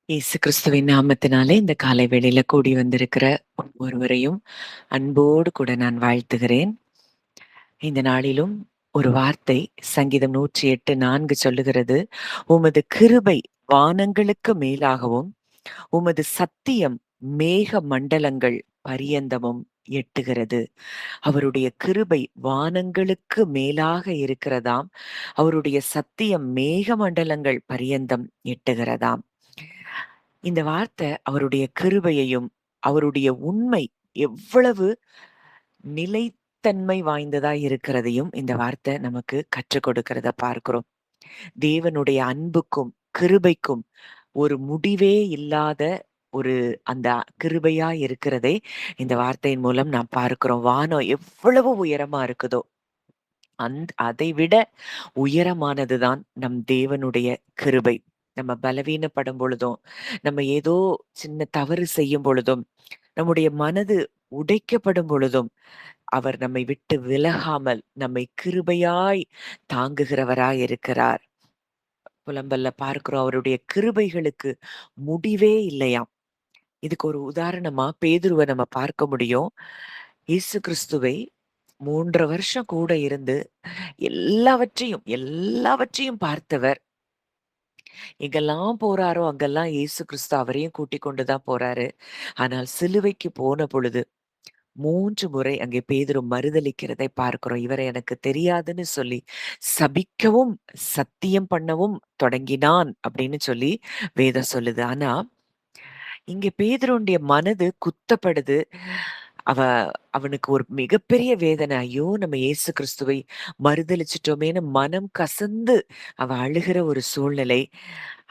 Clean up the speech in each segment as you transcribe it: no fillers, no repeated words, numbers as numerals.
இயேசு கிறிஸ்துவின் நாமத்தினாலே இந்த காலை வேளையில கூடி வந்திருக்கிற ஒவ்வொருவரையும் அன்போடு கூட நான் வாழ்த்துகிறேன். இந்த நாளிலும் ஒரு வார்த்தை சங்கீதம் 108:4 சொல்லுகிறது, உமது கிருபை வானங்களுக்கு மேலாகவும், உமது சத்தியம் மேக மண்டலங்கள் பரியந்தமும் எட்டுகிறது. அவருடைய கிருபை வானங்களுக்கு மேலாக இருக்கிறதாம். அவருடைய சத்தியம் மேக மண்டலங்கள் பரியந்தம் எட்டுகிறதாம். இந்த வார்த்தை அவருடைய கிருபையையும், அவருடைய உண்மை எவ்வளவு நிலைத்தன்மை வாய்ந்ததா இருக்கிறதையும் இந்த வார்த்தை நமக்கு கற்றுக் கொடுக்கிறத பார்க்கிறோம். தேவனுடைய அன்புக்கும், கிருபைக்கும் ஒரு முடிவே இல்லாத ஒரு அந்த கிருபையா இருக்கிறதை இந்த வார்த்தையின் மூலம் நாம் பார்க்கிறோம். வானம் எவ்வளவு உயரமா இருக்குதோ, அதை விட உயரமானதுதான் நம் தேவனுடைய கிருபை. நம்ம பலவீனப்படும் பொழுதும், நம்ம ஏதோ சின்ன தவறு செய்யும் பொழுதும், நம்முடைய மனது உடைக்கப்படும் பொழுதும், அவர் நம்மை விட்டு விலகாமல் நம்மை கிருபையாய் தாங்குகிறவராய் இருக்கிறார். புலம்பல்ல பார்க்கிறோம், அவருடைய கிருபைகளுக்கு முடிவே இல்லையாம். இதுக்கு ஒரு உதாரணமா பேதுருவ நம்ம பார்க்க முடியும். இயேசு கிறிஸ்துவை 3 வருஷம் கூட இருந்து எல்லாவற்றையும் எல்லாவற்றையும் பார்த்தவர். எங்கெல்லாம் போறாரோ அங்கெல்லாம் இயேசு கிறிஸ்து அவரையும் கூட்டிக் கொண்டுதான் போறாரு. ஆனால் சிலுவைக்கு போன பொழுது 3 முறை அங்கே பேதுரு மறுதலிக்கிறதை பார்க்கிறோம். இவரை எனக்கு தெரியாதுன்னு சொல்லி சபிக்கவும், சத்தியம் பண்ணவும் தொடங்கினான் அப்படின்னு சொல்லி வேதம் சொல்லுது. ஆனா இங்க பேதுருவுடைய மனது குத்தப்படுது. அவ அவனுக்கு ஒரு மிகப்பெரிய வேதனை. ஐயோ! நம்ம இயேசு கிறிஸ்துவை மறுதலிச்சுட்டோமேன்னு மனம் கசந்து அழுகிற ஒரு சூழ்நிலை.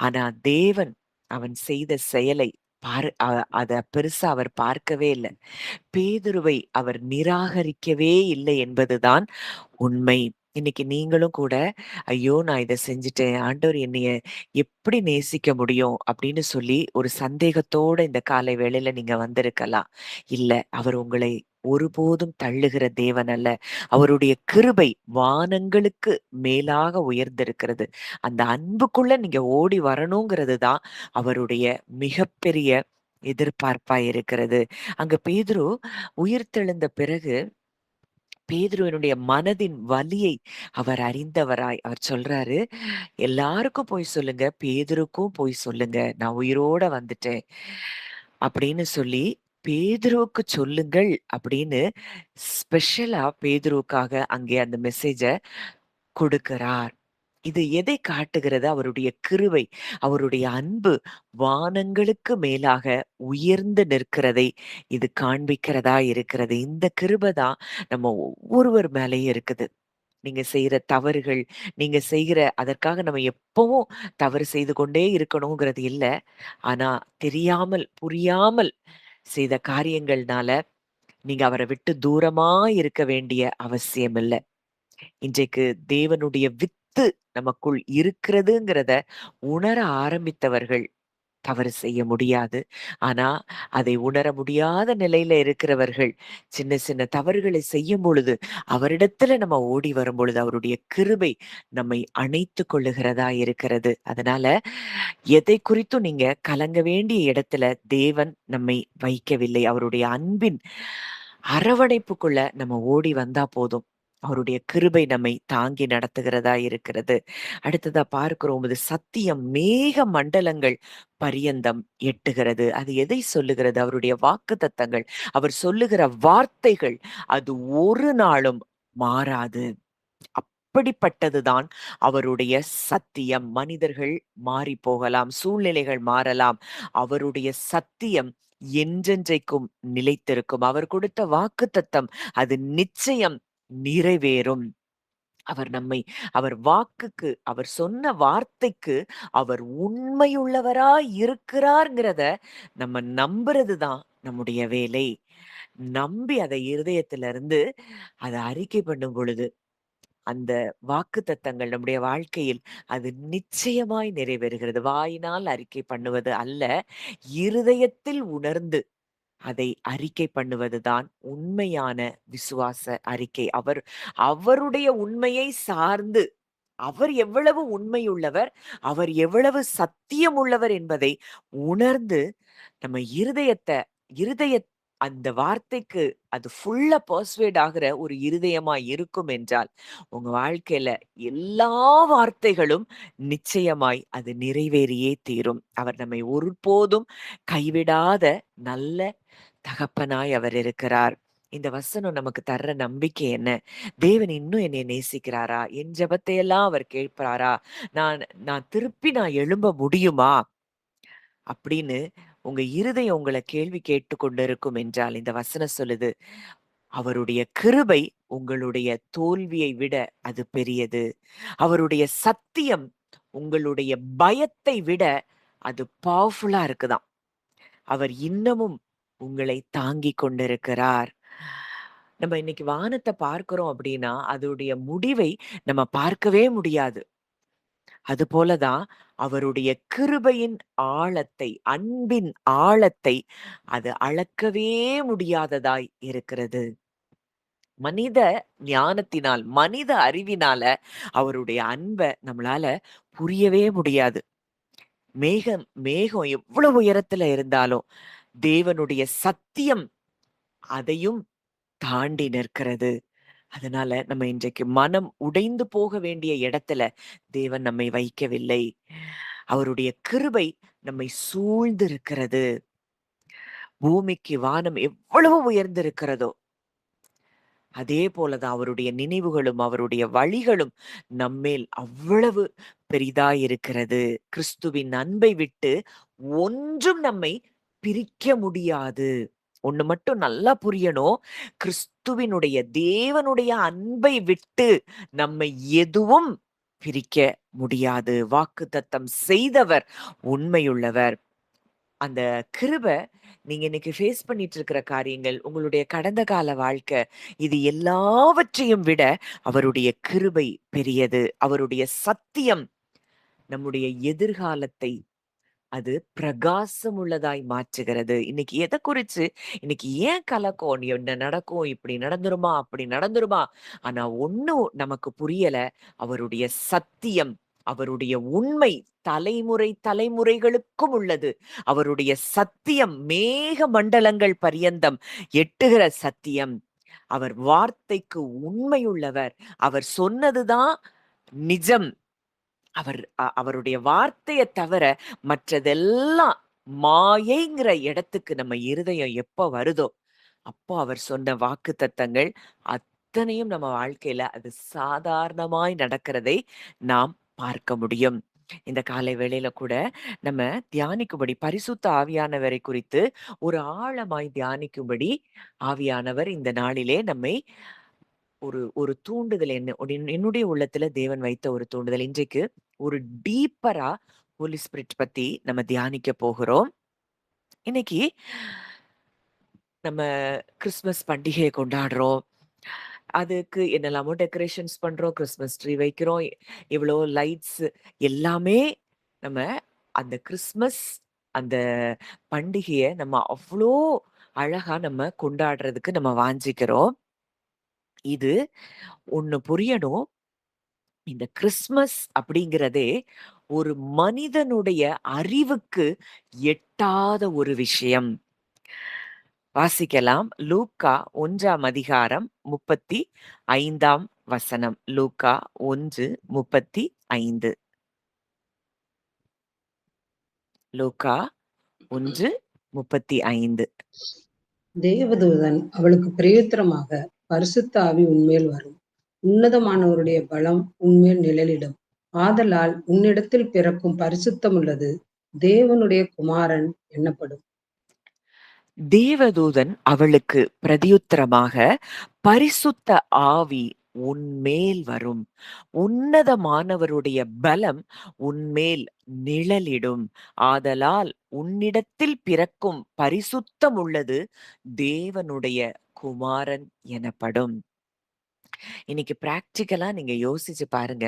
ஆனா தேவன் அவன் செய்த செயலை பாரு அத பெருசா அவர் பார்க்கவே இல்ல. பேதுருவை அவர் நிராகரிக்கவே இல்லை என்பதுதான் உண்மை. இன்னைக்கு நீங்களும் கூட, ஐயோ! நான் இத செஞ்சுட்டேன். ஆண்டவர் என்னைய எப்படி நேசிக்க முடியும்? அப்படின்னு சொல்லி ஒரு சந்தேகத்தோட இந்த காலை வேளையில நீங்க வந்திருக்கலாம். இல்ல, அவர் உங்களை ஒருபோதும் தள்ளுகிற தேவன் அல்ல. அவருடைய கிருபை வானங்களுக்கு மேலாக உயர்ந்திருக்கிறது. அந்த அன்புக்குள்ள நீங்க ஓடி வரணுங்கிறது தான் அவருடைய மிகப்பெரிய எதிர்பார்ப்பா இருக்கிறது. அங்க பேதுரு உயிர்த்தெழுந்த பிறகு பேதுருவினுடைய மனதின் வலியை அவர் அறிந்தவராய் அவர் சொல்றாரு, எல்லாருக்கும் போய் சொல்லுங்க, பேதுருக்கும் போய் சொல்லுங்க, நான் உயிரோட வந்துட்டேன் அப்படின்னு சொல்லி, பேதுருவுக்கு சொல்லுங்கள் அப்படின்னு ஸ்பெஷலா பேதுருவுக்காக அங்கே அந்த மெசேஜ கொடுக்கிறார். இது எதை காட்டுகிறது? அவருடைய கிருபை, அவருடைய அன்பு வானங்களுக்கு மேலாக உயர்ந்து நிற்கிறதை இது காண்பிக்கிறதா இருக்கிறது. இந்த கிருபை தான் நம்ம ஒவ்வொருவர் மேலயும் இருக்குது. நீங்க செய்யற தவறுகள், நீங்க செய்கிற அதற்காக நம்ம எப்பவும் தவறு செய்து கொண்டே இருக்கணுங்கிறது இல்ல. ஆனா தெரியாமல், புரியாமல் செய்த காரியங்கள்னால நீங்க அவர விட்டு தூரமா இருக்க வேண்டிய அவசியம் இல்ல. இன்றைக்கு தேவனுடைய வித்து நமக்குள் இருக்கிறதுங்கிறத உணர ஆரம்பித்தவர்கள் தவறு செய்ய முடியாது. ஆனா, அதை உணர முடியாத நிலையில இருக்கிறவர்கள், சின்ன சின்ன தவறுகளை செய்யும் பொழுது, அவரிடத்துல நம்ம ஓடி வரும்பொழுது, அவருடைய கிருபை நம்மை அணைத்துக் கொள்ளுகிறதா இருக்கிறது. அதனால, எதை குறித்தும் நீங்க கலங்க வேண்டிய இடத்துல தேவன் நம்மை வைக்கவில்லை. அவருடைய அன்பின் அரவணைப்புக்குள்ள நம்ம ஓடி வந்தா போதும். அவருடைய கிருபை நம்மை தாங்கி நடத்துகிறதா இருக்கிறது. அடுத்ததா பார்க்கிறோம், உமது சத்தியம் மேக மண்டலங்கள் பரியந்தம் எட்டுகிறது. அது எதை சொல்லுகிறது? அவருடைய வாக்குத்தத்தங்கள், அவர் சொல்லுகிற வார்த்தைகள், அது ஒரு நாளும் மாறாது. அப்படிப்பட்டதுதான் அவருடைய சத்தியம். மனிதர்கள் மாறி போகலாம், சூழ்நிலைகள் மாறலாம். அவருடைய சத்தியம் என்றென்றைக்கும் நிலைத்திருக்கும். அவர் கொடுத்த வாக்குத்தத்தம் அது நிச்சயம் நிறைவேறும். அவர் நம்மை அவர் வாக்குக்கு, அவர் சொன்ன வார்த்தைக்கு அவர் உண்மையுள்ளவராய் இருக்கிறார்ங்கிறத நம்ம நம்புறது தான் நம்முடைய வேலை. நம்பி அதை இருதயத்திலிருந்து அத அறிக்கை பண்ணும் பொழுது, அந்த வாக்குத்தத்தங்கள் நம்முடைய வாழ்க்கையில் அது நிச்சயமாய் நிறைவேறுகிறது. வாயினால் அறிக்கை பண்ணுவது அல்ல, இருதயத்தில் உணர்ந்து அதை அறிக்கை பண்ணுவதுதான் உண்மையான விசுவாச அறிக்கை. அவருடைய உண்மையை சார்ந்து அவர் எவ்வளவு உண்மையுள்ளவர், அவர் எவ்வளவு சத்தியம் உள்ளவர் என்பதை உணர்ந்து நம்ம இருதய அந்த வார்த்தைக்கு அது ஃபுல்லா பெர்சுவேட் ஆகுற ஒரு இருதயமா இருக்கும் என்றால், உங்க வாழ்க்கையில எல்லா வார்த்தைகளும் நிச்சயமாய் அது நிறைவேறியே தீரும். அவர் நம்மை ஒருபோதும் கைவிடாத நல்ல தகப்பனாய் அவர் இருக்கிறார். இந்த வசனம் நமக்கு தர்ற நம்பிக்கை என்ன? தேவன் இன்னும் என்னைய நேசிக்கிறாரா? என் ஜெபத்தையெல்லாம் அவர் கேட்பாரா? நான் நான் திருப்பி எழும்ப முடியுமா? அப்படின்னு உங்க இருதயம் உங்கள கேள்வி கேட்டுக் கொண்டிருக்கும் என்றால், இந்த வசனம் சொல்லுது, அவருடைய கிருபை உங்களுடைய தோல்வியை விட அது பெரியது. அவருடைய சத்தியம் உங்களுடைய பயத்தை விட அது பவர்ஃபுல்லா இருக்குதாம். அவர் இன்னமும் உங்களை தாங்கிக் கொண்டிருக்கிறார். நம்ம இன்னைக்கு வானத்த பார்க்கிறோம் அப்படின்னா, அதோடைய முடிவை நம்ம பார்க்கவே முடியாது. அதுபோல தான் அவருடைய கிருபையின் ஆழத்தை, அன்பின் ஆழத்தை அது அளக்கவே முடியாததாய் இருக்கிறது. மனித ஞானத்தினால், மனித அறிவினால அவருடைய அன்ப நம்மளால புரியவே முடியாது. மேகம் எவ்வளவு உயரத்துல இருந்தாலும், தேவனுடைய சத்தியம் அதையும் தாண்டி நிற்கிறது. அதனால நம்ம இன்றைக்கு மனம் உடைந்து போக வேண்டிய இடத்துல தேவன் நம்மை வைக்கவில்லை. அவருடைய கிருபை நம்மை சூழ்ந்திருக்கிறது. பூமிக்கு வானம் எவ்வளவு உயர்ந்திருக்கிறதோ, அதே போலதான் அவருடைய நினைவுகளும், அவருடைய வழிகளும் நம்மேல் அவ்வளவு பெரிதாயிருக்கிறது. கிறிஸ்துவின் அன்பை விட்டு ஒன்றும் நம்மை பிரிக்க முடியாது. ஒண்ணு மட்டும் நல்லா புரியணும். கிறிஸ்துவினுடைய தேவனுடைய அன்பை விட்டு நம்மை எதுவும் பிரிக்க முடியாது. வாக்குத்தத்தம் செய்தவர் உண்மையுள்ளவர். அந்த கிருப நீங்க இன்னைக்கு ஃபேஸ் பண்ணிட்டு இருக்கிற காரியங்கள், உங்களுடைய கடந்த கால வாழ்க்கை, இது எல்லாவற்றையும் விட அவருடைய கிருபை பெரியது. அவருடைய சத்தியம் நம்முடைய எதிர்காலத்தை அது பிரகாசம் உள்ளதாய் மாற்றுகிறது. இன்னைக்கு எத குறிச்சு இன்னைக்கு ஏன் கலக்கம்? என்ன நடக்கும்? இப்படி நடந்துருமா? அப்படி நடந்துருமா? ஆனா ஒண்ணு நமக்கு புரியல. அவருடைய சத்தியம், அவருடைய உண்மை தலைமுறை தலைமுறைகளுக்கும் உள்ளது. அவருடைய சத்தியம் மேக மண்டலங்கள் பரியந்தம் எட்டுகிற சத்தியம். அவர் வார்த்தைக்கு உண்மையுள்ளவர். அவர் சொன்னதுதான் நிஜம். அவருடைய வார்த்தைய தவிர மற்றதெல்லாம் மாயைங்கிற இடத்துக்கு நம்ம இருதயம் எப்ப வருதோ, அப்போ அவர் சொன்ன வாக்குத்தத்தங்கள் அத்தனையும் நம்ம வாழ்க்கையில அது சாதாரணமாய் நடக்கிறதை நாம் பார்க்க முடியும். இந்த காலை வேளையில கூட நம்ம தியானிக்கும்படி பரிசுத்த ஆவியானவரை குறித்து ஒரு ஆழமாய் தியானிக்கும்படி ஆவியானவர் இந்த நாளிலே நம்மை ஒரு ஒரு தூண்டுதல் என்னுடைய உள்ளத்துல தேவன் வைத்த ஒரு தூண்டுதல். இன்றைக்கு ஒரு டீப்பரா ஹோலி ஸ்பிரிட் பத்தி நம்ம தியானிக்க போகிறோம். இன்னைக்கு நம்ம கிறிஸ்துமஸ் பண்டிகையை கொண்டாடுறோம். அதுக்கு என்னெல்லாமோ டெக்கரேஷன்ஸ் பண்றோம். கிறிஸ்துமஸ் ட்ரீ வைக்கிறோம். இவ்வளோ லைட்ஸ் எல்லாமே நம்ம அந்த கிறிஸ்துமஸ் அந்த பண்டிகைய நம்ம அவ்ளோ அழகா நம்ம கொண்டாடுறதுக்கு நம்ம வாஞ்சிக்கிறோம். இது ஒண்ணு புரியணும். இந்த கிறிஸ்மஸ் அப்படிங்கிறதே ஒரு மனிதனுடைய அறிவுக்கு எட்டாத ஒரு விஷயம். வாசிக்கலாம். லூக்கா 1ஆம் அதிகாரம் 35ஆம் வசனம். லூக்கா 1:35. லூக்கா 1:35. தேவதூதன் அவளுக்கு பிரயுத்தரமாக, பரிசுத்த ஆவி உன்மேல் வரும், உன்னதமானவருடைய பலம் உன்மேல் நிழலிடும், ஆதலால் உன்னிடத்தில் பிறக்கும் பரிசுத்தமுள்ளது தேவனுடைய குமாரன் எண்ணப்படும். தேவதூதன் அவளுக்கு பிரதியுத்தரமாக, பரிசுத்த ஆவி உன்மேல் வரும், உன்னதமானவருடைய பலம் உன்மேல் நிழலிடும், ஆதலால் உன்னிடத்தில் பிறக்கும் பரிசுத்தம் உள்ளது தேவனுடைய குமாரன் எனப்படும். இன்னைக்கு பிராக்டிக்கலா நீங்க யோசிச்சு பாருங்க.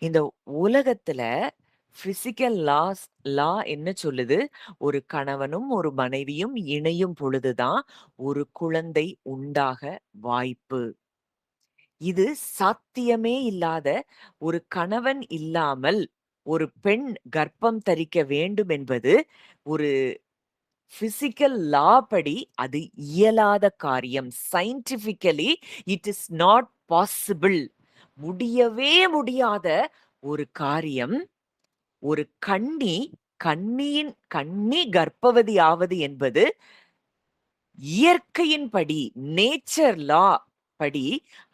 இந்த உலகத்துல பிசிக்கல் லா என்ன சொல்லுது? ஒரு கணவனும் ஒரு மனைவியும் இணையும் பொழுதுதான் ஒரு குழந்தை உண்டாக வாய்ப்பு. இது சாத்தியமே இல்லாத ஒரு கணவன் இல்லாமல் ஒரு பெண் கர்ப்பம் தரிக்க வேண்டும் என்பது ஒரு பிசிக்கல் லா படி அது இயலாத காரியம். Scientifically it is not possible. முடியவே முடியாத ஒரு காரியம். ஒரு கன்னி கர்ப்பவதி ஆவது என்பது இயற்கையின்படி, நேச்சர் லா படி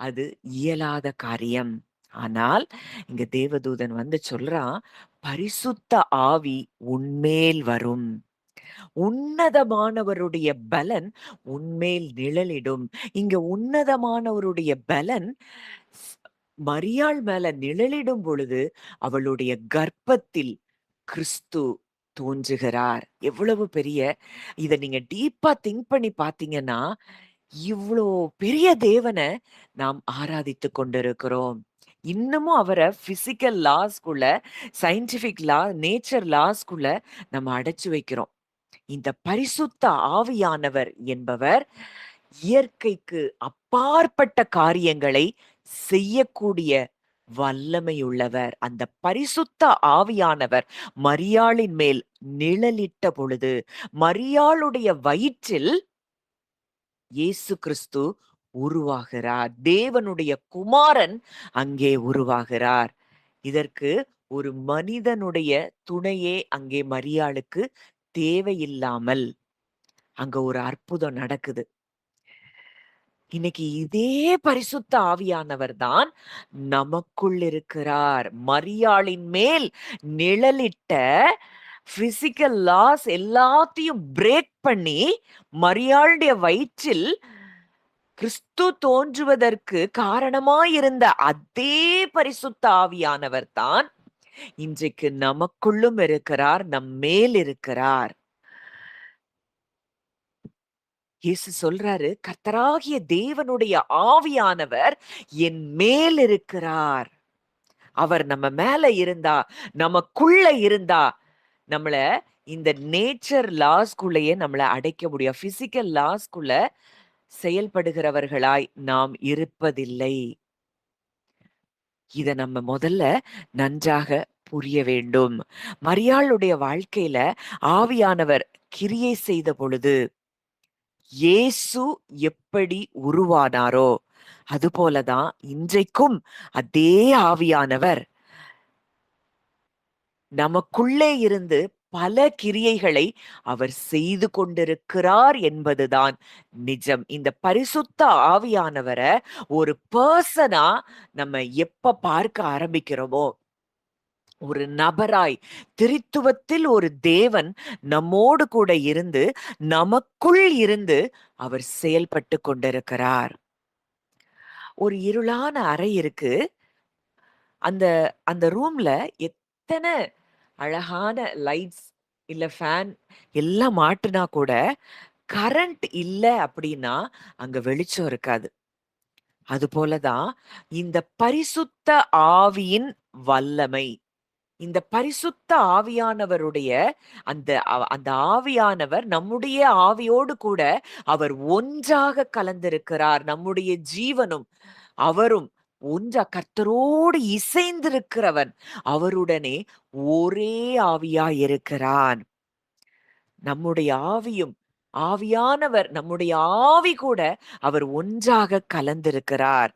அது இயலாத காரியம். ஆனால் இங்க தேவதூதன் வந்து சொல்றான், பரிசுத்த ஆவி உன்மேல் வரும். உன்னதமானவருடைய பலன் உன்மேல் நிழலிடும். இங்க உன்னதமானவருடைய பலன் மரியாள் மேல நிழலிடும் பொழுது அவளுடைய கர்ப்பத்தில் கிறிஸ்து தோன்றுகிறார். எவ்வளவு பெரிய இத நீங்க டீப்பா திங்க் பண்ணி பார்த்தீங்கன்னா, இவ்ளோ பெரிய தேவன நாம் ஆராதித்துக் கொண்டிருக்கிறோம். இன்னமும் அவர பிசிக்கல் லாஸ்க்குள்ள, சயின்டிபிக் லா, நேச்சர் லாஸ்க்குள்ள நம்ம அடைச்சு வைக்கிறோம். இந்த பரிசுத்த ஆவியானவர் என்பவர் இயற்கைக்கு அப்பாற்பட்ட காரியங்களை செய்யக்கூடிய வல்லமையுள்ளவர். அந்த பரிசுத்த ஆவியானவர் மரியாளின் மேல் நிழலிட்ட பொழுது, மரியாளுடைய வயிற்றில் இயேசு கிறிஸ்து உருவாகிறார். தேவனுடைய குமாரன் அங்கே உருவாகிறார். இதற்கு ஒரு மனிதனுடைய துணையே அங்கே மரியாளுக்கு தேவையில்லாமல் அங்க ஒரு அற்புதம் நடக்குது. இன்னைக்கு இதே பரிசுத்த ஆவியானவர் தான் நமக்குள் இருக்கிறார். மரியாளின் மேல் நிழலிட்ட பிசிக்கல் லாஸ் எல்லாத்தையும் பிரேக் பண்ணி மரியாளுடைய வயிற்றில் கிறிஸ்து தோன்றுவதற்கு காரணமாயிருந்த அதே பரிசுத்த ஆவியானவர் தான் இன்றைக்கு நமக்குள்ளும் இருக்கிறார், நம் மேல் இருக்கிறார். இயேசு சொல்றாரு, கர்த்தராகிய தேவனுடைய ஆவியானவர் என் மேல் இருக்கிறார். அவர் நம்ம மேல இருந்தா, நமக்குள்ள இருந்தா, நம்மள இந்த நேச்சர் லாஸ்க்குள்ளேயே நம்மள அடைக்க முடியும். பிசிக்கல் லாஸ்க்குள்ள செயல்படுகிறவர்களாய் நாம் இருப்பதில்லை. இத நம்ம முதல்ல நன்றாக புரிய வேண்டும். மரியாளுடைய வாழ்க்கையில ஆவியானவர் கிரியை செய்த பொழுது இயேசு எப்படி உருவானாரோ அதுபோலதான் இன்றைக்கும் அதே ஆவியானவர் நமக்குள்ளே இருந்து பல கிரியைகளை அவர் செய்து கொண்டிருக்கிறார் என்பதுதான் நிஜம். இந்த பரிசுத்த ஆவியானவரை ஒரு பர்சனா நம்ம எப்ப பார்க்க ஆரம்பிக்கிறோமோ, ஒரு நபராய் திரித்துவத்தில் ஒரு தேவன் நம்மோடு கூட இருந்து நமக்குள் இருந்து அவர் செயல்பட்டு கொண்டிருக்கிறார். ஒரு இருளான அறை இருக்கு. அந்த அந்த ரூம்ல எத்தனை அழகான லைட்ஸ் இல்ல ஃபேன் எல்லாம் மாட்டுனா கூட கரண்ட் இல்ல அப்படின்னா அங்க வெளிச்சம் இருக்காது. அதுபோலதான் இந்த பரிசுத்த ஆவியின் வல்லமை, இந்த பரிசுத்த ஆவியானவருடைய அந்த ஆவியானவர் நம்முடைய ஆவியோடு கூட அவர் ஒன்றாக கலந்திருக்கிறார். நம்முடைய ஜீவனும் அவரும் ஒன்றா கர்த்தரோடு இசைந்திருக்கிறவன் அவருடனே ஒரே ஆவியாய் இருக்கிறான். நம்முடைய ஆவியும் ஆவியானவர் நம்முடைய ஆவி கூட அவர் ஒன்றாக கலந்திருக்கிறார்.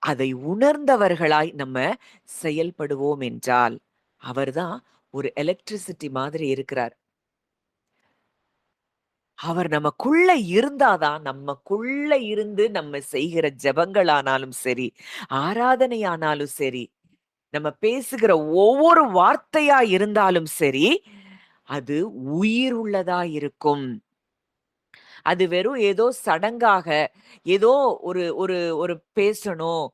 அதை உணர்ந்தவர்களாய் நம்ம செயல்படுவோம் என்றால் அவர்தான் ஒரு எலக்ட்ரிசிட்டி மாதிரி இருக்கிறார். அவர் நமக்குள்ள இருந்தாதான், நமக்குள்ள இருந்து நம்ம செய்கிற ஜெபங்களானாலும் சரி, ஆராதனையானாலும் சரி, நம்ம பேசுகிற ஒவ்வொரு வார்த்தையா இருந்தாலும் சரி, அது உயிர் உள்ளதா இருக்கும். அது வெறும் ஏதோ சடங்காக, ஏதோ ஒரு ஒரு ஒரு பேசணும்,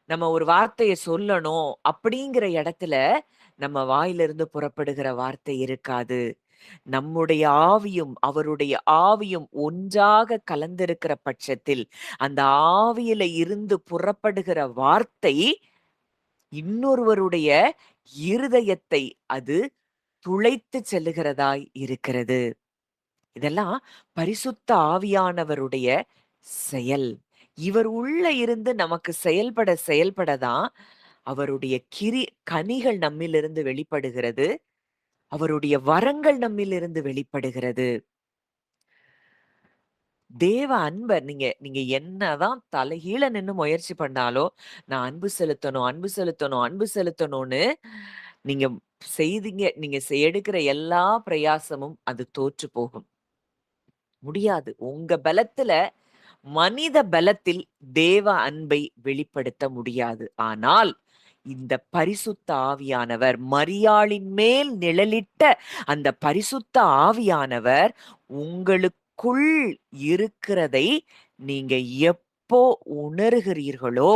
நம்ம ஒரு வார்த்தைய சொல்லணும் அப்படிங்கிற இடத்துல நம்ம வாயிலிருந்து புறப்படுகிற வார்த்தை இருக்காது. நம்முடைய ஆவியும் அவருடைய ஆவியும் ஒன்றாக கலந்திருக்கிற பட்சத்தில் அந்த ஆவியில இருந்து புறப்படுகிற வார்த்தை இன்னொருவருடைய இருதயத்தை அது துளைத்து செல்லுகிறதாய் இருக்கிறது. இதெல்லாம் பரிசுத்த ஆவியானவருடைய செயல். இவர் உள்ள இருந்து நமக்கு செயல்பட தான் அவருடைய கனிகள் நம்மிலிருந்து வெளிப்படுகிறது. அவருடைய வரங்கள் நம்மிலிருந்து வெளிப்படுகிறது. தேவ அன்ப நீங்க நீங்க என்னதான் தலைகீழ நின்னு முயற்சி பண்ணாலும், நான் அன்பு செலுத்தணும், அன்பு செலுத்தணும், அன்பு செலுத்தணும்னு நீங்க நீங்க எடுக்கிற எல்லா பிரயாசமும் அது தோற்று போகும். முடியாது. உங்க பலத்துல, மனித பலத்தில் தேவ அன்பை வெளிப்படுத்த முடியாது. ஆனால், இந்த பரிசுத்த ஆவியானவர், மரியாளின் மேல் நிழலிட்ட அந்த பரிசுத்த ஆவியானவர் உங்களுக்குள் இருக்கிறதை நீங்க எப்போ உணர்கிறீர்களோ,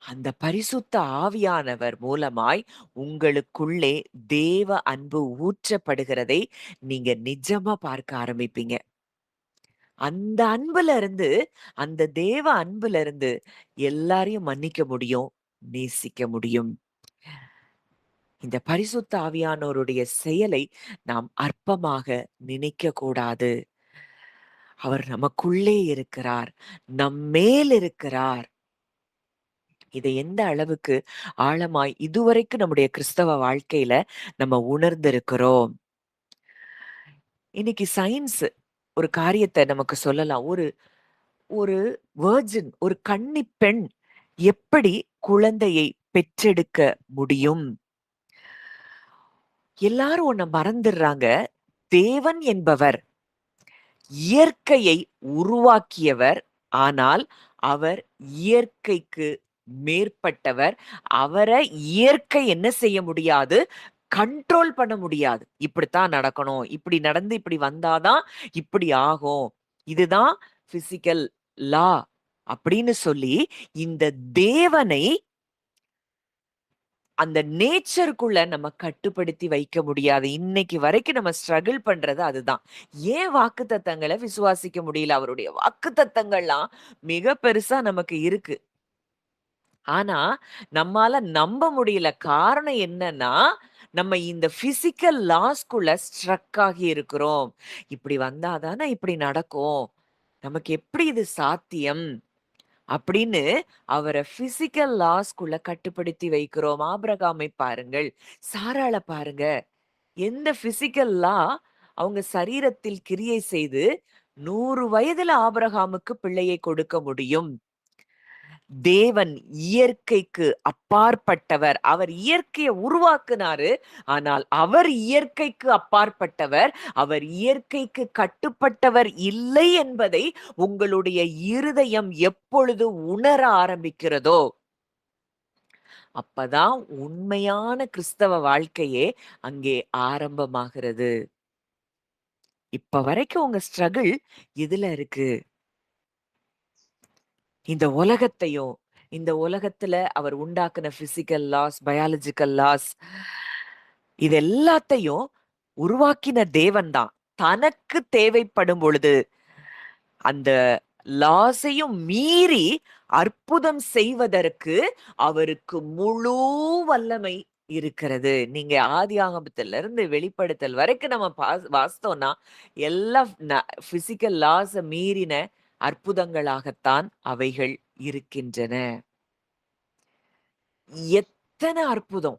அந்த பரிசுத்த ஆவியானவர் மூலமாய் உங்களுக்குள்ளே தேவ அன்பு ஊற்றப்படுகிறதை நீங்க நிஜமா பார்க்க ஆரம்பிப்பீங்க. அந்த அன்புல இருந்து, அந்த தேவ அன்புல இருந்து எல்லாரையும் மன்னிக்க முடியும், நேசிக்க முடியும். இந்த பரிசுத்த ஆவியானவருடைய செயலை நாம் அற்பமாக நினைக்க கூடாது. அவர் நமக்குள்ளே இருக்கிறார். நம்மேல் இருக்கிறார். இதை எந்த அளவுக்கு ஆழமாய் இதுவரைக்கும் நம்முடைய கிறிஸ்தவ வாழ்க்கையில நம்ம உணர்ந்திருக்கிறோம். இன்னைக்கு சயின்ஸ் ஒரு காரியத்த நமக்கு சொல்லலாம். ஒரு ஒரு ஒரு கன்னிப் பெண் எப்படி குழந்தையை பெற்றெடுக்க முடியும்? எல்லாரும் ஒண்ண மறந்துடுறாங்க. தேவன் என்பவர் இயற்கையை உருவாக்கியவர். ஆனால் அவர் இயற்கைக்கு மேற்பட்டவர். அவர இயற்கை என்ன செய்ய முடியாது? கண்ட்ரோல் பண்ண முடியாது. இப்படித்தான் நடக்கணும். இப்படி நடந்து இப்படி வந்தா தான் இப்படி ஆகும். இதுதான் பிசிக்கல் லா அப்படின்னு சொல்லி இந்த தேவனை அந்த நேச்சருக்குள்ள நம்ம கட்டுப்படுத்தி வைக்க முடியாது. இன்னைக்கு வரைக்கும் நம்ம ஸ்ட்ரகிள் பண்றது அதுதான். ஏன் வாக்குத்தத்தங்கள விசுவாசிக்க முடியல? அவருடைய வாக்குத்தத்தங்கள்லாம் மிக பெருசா நமக்கு இருக்கு. ஆனா, நம்மால நம்ப முடியல. காரணம் என்னன்னா, நம்ம இந்த பிசிக்கல் லாஸ்க்குள்ள ஸ்ட்ரக் ஆகி இருக்கிறோம். இப்படி வந்தா தானே இப்படி நடக்கும். நமக்கு எப்படி இது சாத்தியம்? அப்படின்னு அவர பிசிக்கல் லாஸ்க்குள்ள கட்டுப்படுத்தி வைக்கிறோம். ஆபிரகாமை பாருங்கள், சாராள பாருங்க. எந்த பிசிக்கல் லா அவங்க சரீரத்தில் கிரியை செய்து 100 வயதுல ஆபிரகாமுக்கு பிள்ளையை கொடுக்க முடியும். தேவன் இயற்கைக்கு அப்பாற்பட்டவர். அவர் இயற்கைய உருவாக்குனாரு. ஆனால் அவர் இயற்கைக்கு அப்பாற்பட்டவர். அவர் இயற்கைக்கு கட்டுப்பட்டவர் இல்லை என்பதை உங்களுடைய இருதயம் எப்பொழுது உணர ஆரம்பிக்கிறதோ, அப்பதான் உண்மையான கிறிஸ்தவ வாழ்க்கையே அங்கே ஆரம்பமாகிறது. இப்ப வரைக்கும் உங்க ஸ்ட்ரகிள் எதுல இருக்கு? இந்த உலகத்தையும், இந்த உலகத்துல அவர் உண்டாக்குன பிசிக்கல் லாஸ், பயாலஜிக்கல் லாஸ் இது எல்லாத்தையும் உருவாக்கின தேவன் தான். தனக்கு தேவைப்படும் பொழுது, அந்த லாஸையும் மீறி அற்புதம் செய்வதற்கு அவருக்கு முழு வல்லமை இருக்கிறது. நீங்க ஆதியாகமத்திலிருந்து வெளிப்படுத்தல் வரைக்கும் நம்ம வாசித்தோம்னா, எல்லா பிசிக்கல் லாஸ மீறின அற்புதங்களாகத்தான் அவைகள் இருக்கின்றன. எத்தன அற்புதம்!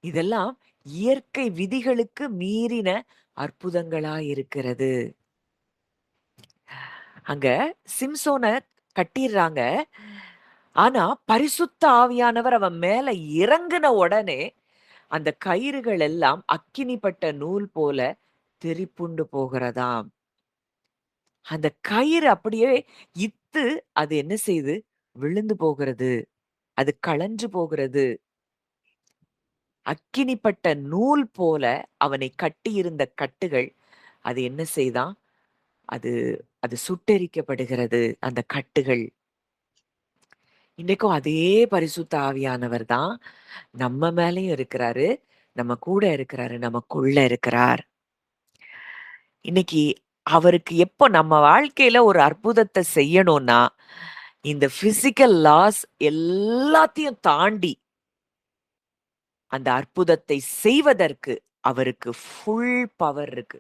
இதெல்லாம் இயற்கை விதிகளுக்கு மீறின அற்புதங்களா இருக்கிறது. அங்க சிம்சோன கட்டிர்றாங்க. ஆனா, பரிசுத்த ஆவியானவர் அவன் மேல இறங்குன உடனே, அந்த கயிறுகள் எல்லாம் அக்கினிப்பட்ட நூல் போல தெறிப்புண்டு போகிறதாம். அந்த கயிறு அப்படியே இத்து அது என்ன செய்யுது? விழுந்து போகிறது. அது கழன்று போகிறது. அக்கினிப்பட்ட நூல் போல அவனை கட்டியிருந்த கட்டுகள், அது என்ன செய்தான்? அது அது சுட்டெரிக்கப்படுகிறது, அந்த கட்டுகள். இன்னைக்கும் அதே பரிசுத்த ஆவியானவர் தான் நம்ம மேலயும் இருக்கிறாரு. நம்ம கூட இருக்கிறாரு. நமக்குள்ள இருக்கிறார். இன்னைக்கு அவருக்கு எப்போ நம்ம வாழ்க்கையில ஒரு அற்புதத்த செய்யணும்னா, இந்த பிசிக்கல் லாஸ் எல்லாத்தையும் தாண்டி அந்த அற்புதத்தை செய்வதற்கு அவருக்கு ஃபுல் பவர் இருக்கு.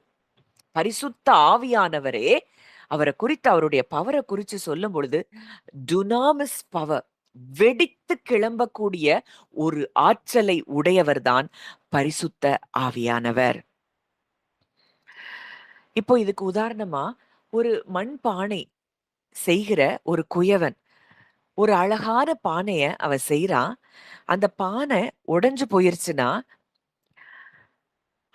பரிசுத்த ஆவியானவரே அவரை குறித்து, அவருடைய பவரை குறித்து சொல்லும் பொழுது, டுனாமிஸ் பவர், வெடித்து கிளம்பக்கூடிய ஒரு ஆற்றலை உடையவர்தான் பரிசுத்த ஆவியானவர். இப்போ இதுக்கு உதாரணமா, ஒரு மண் பானை செய்கிற ஒரு குயவன், ஒரு அழகான பானைய அவன் செய்றான். அந்த பானை உடைஞ்சு போயிருச்சுன்னா,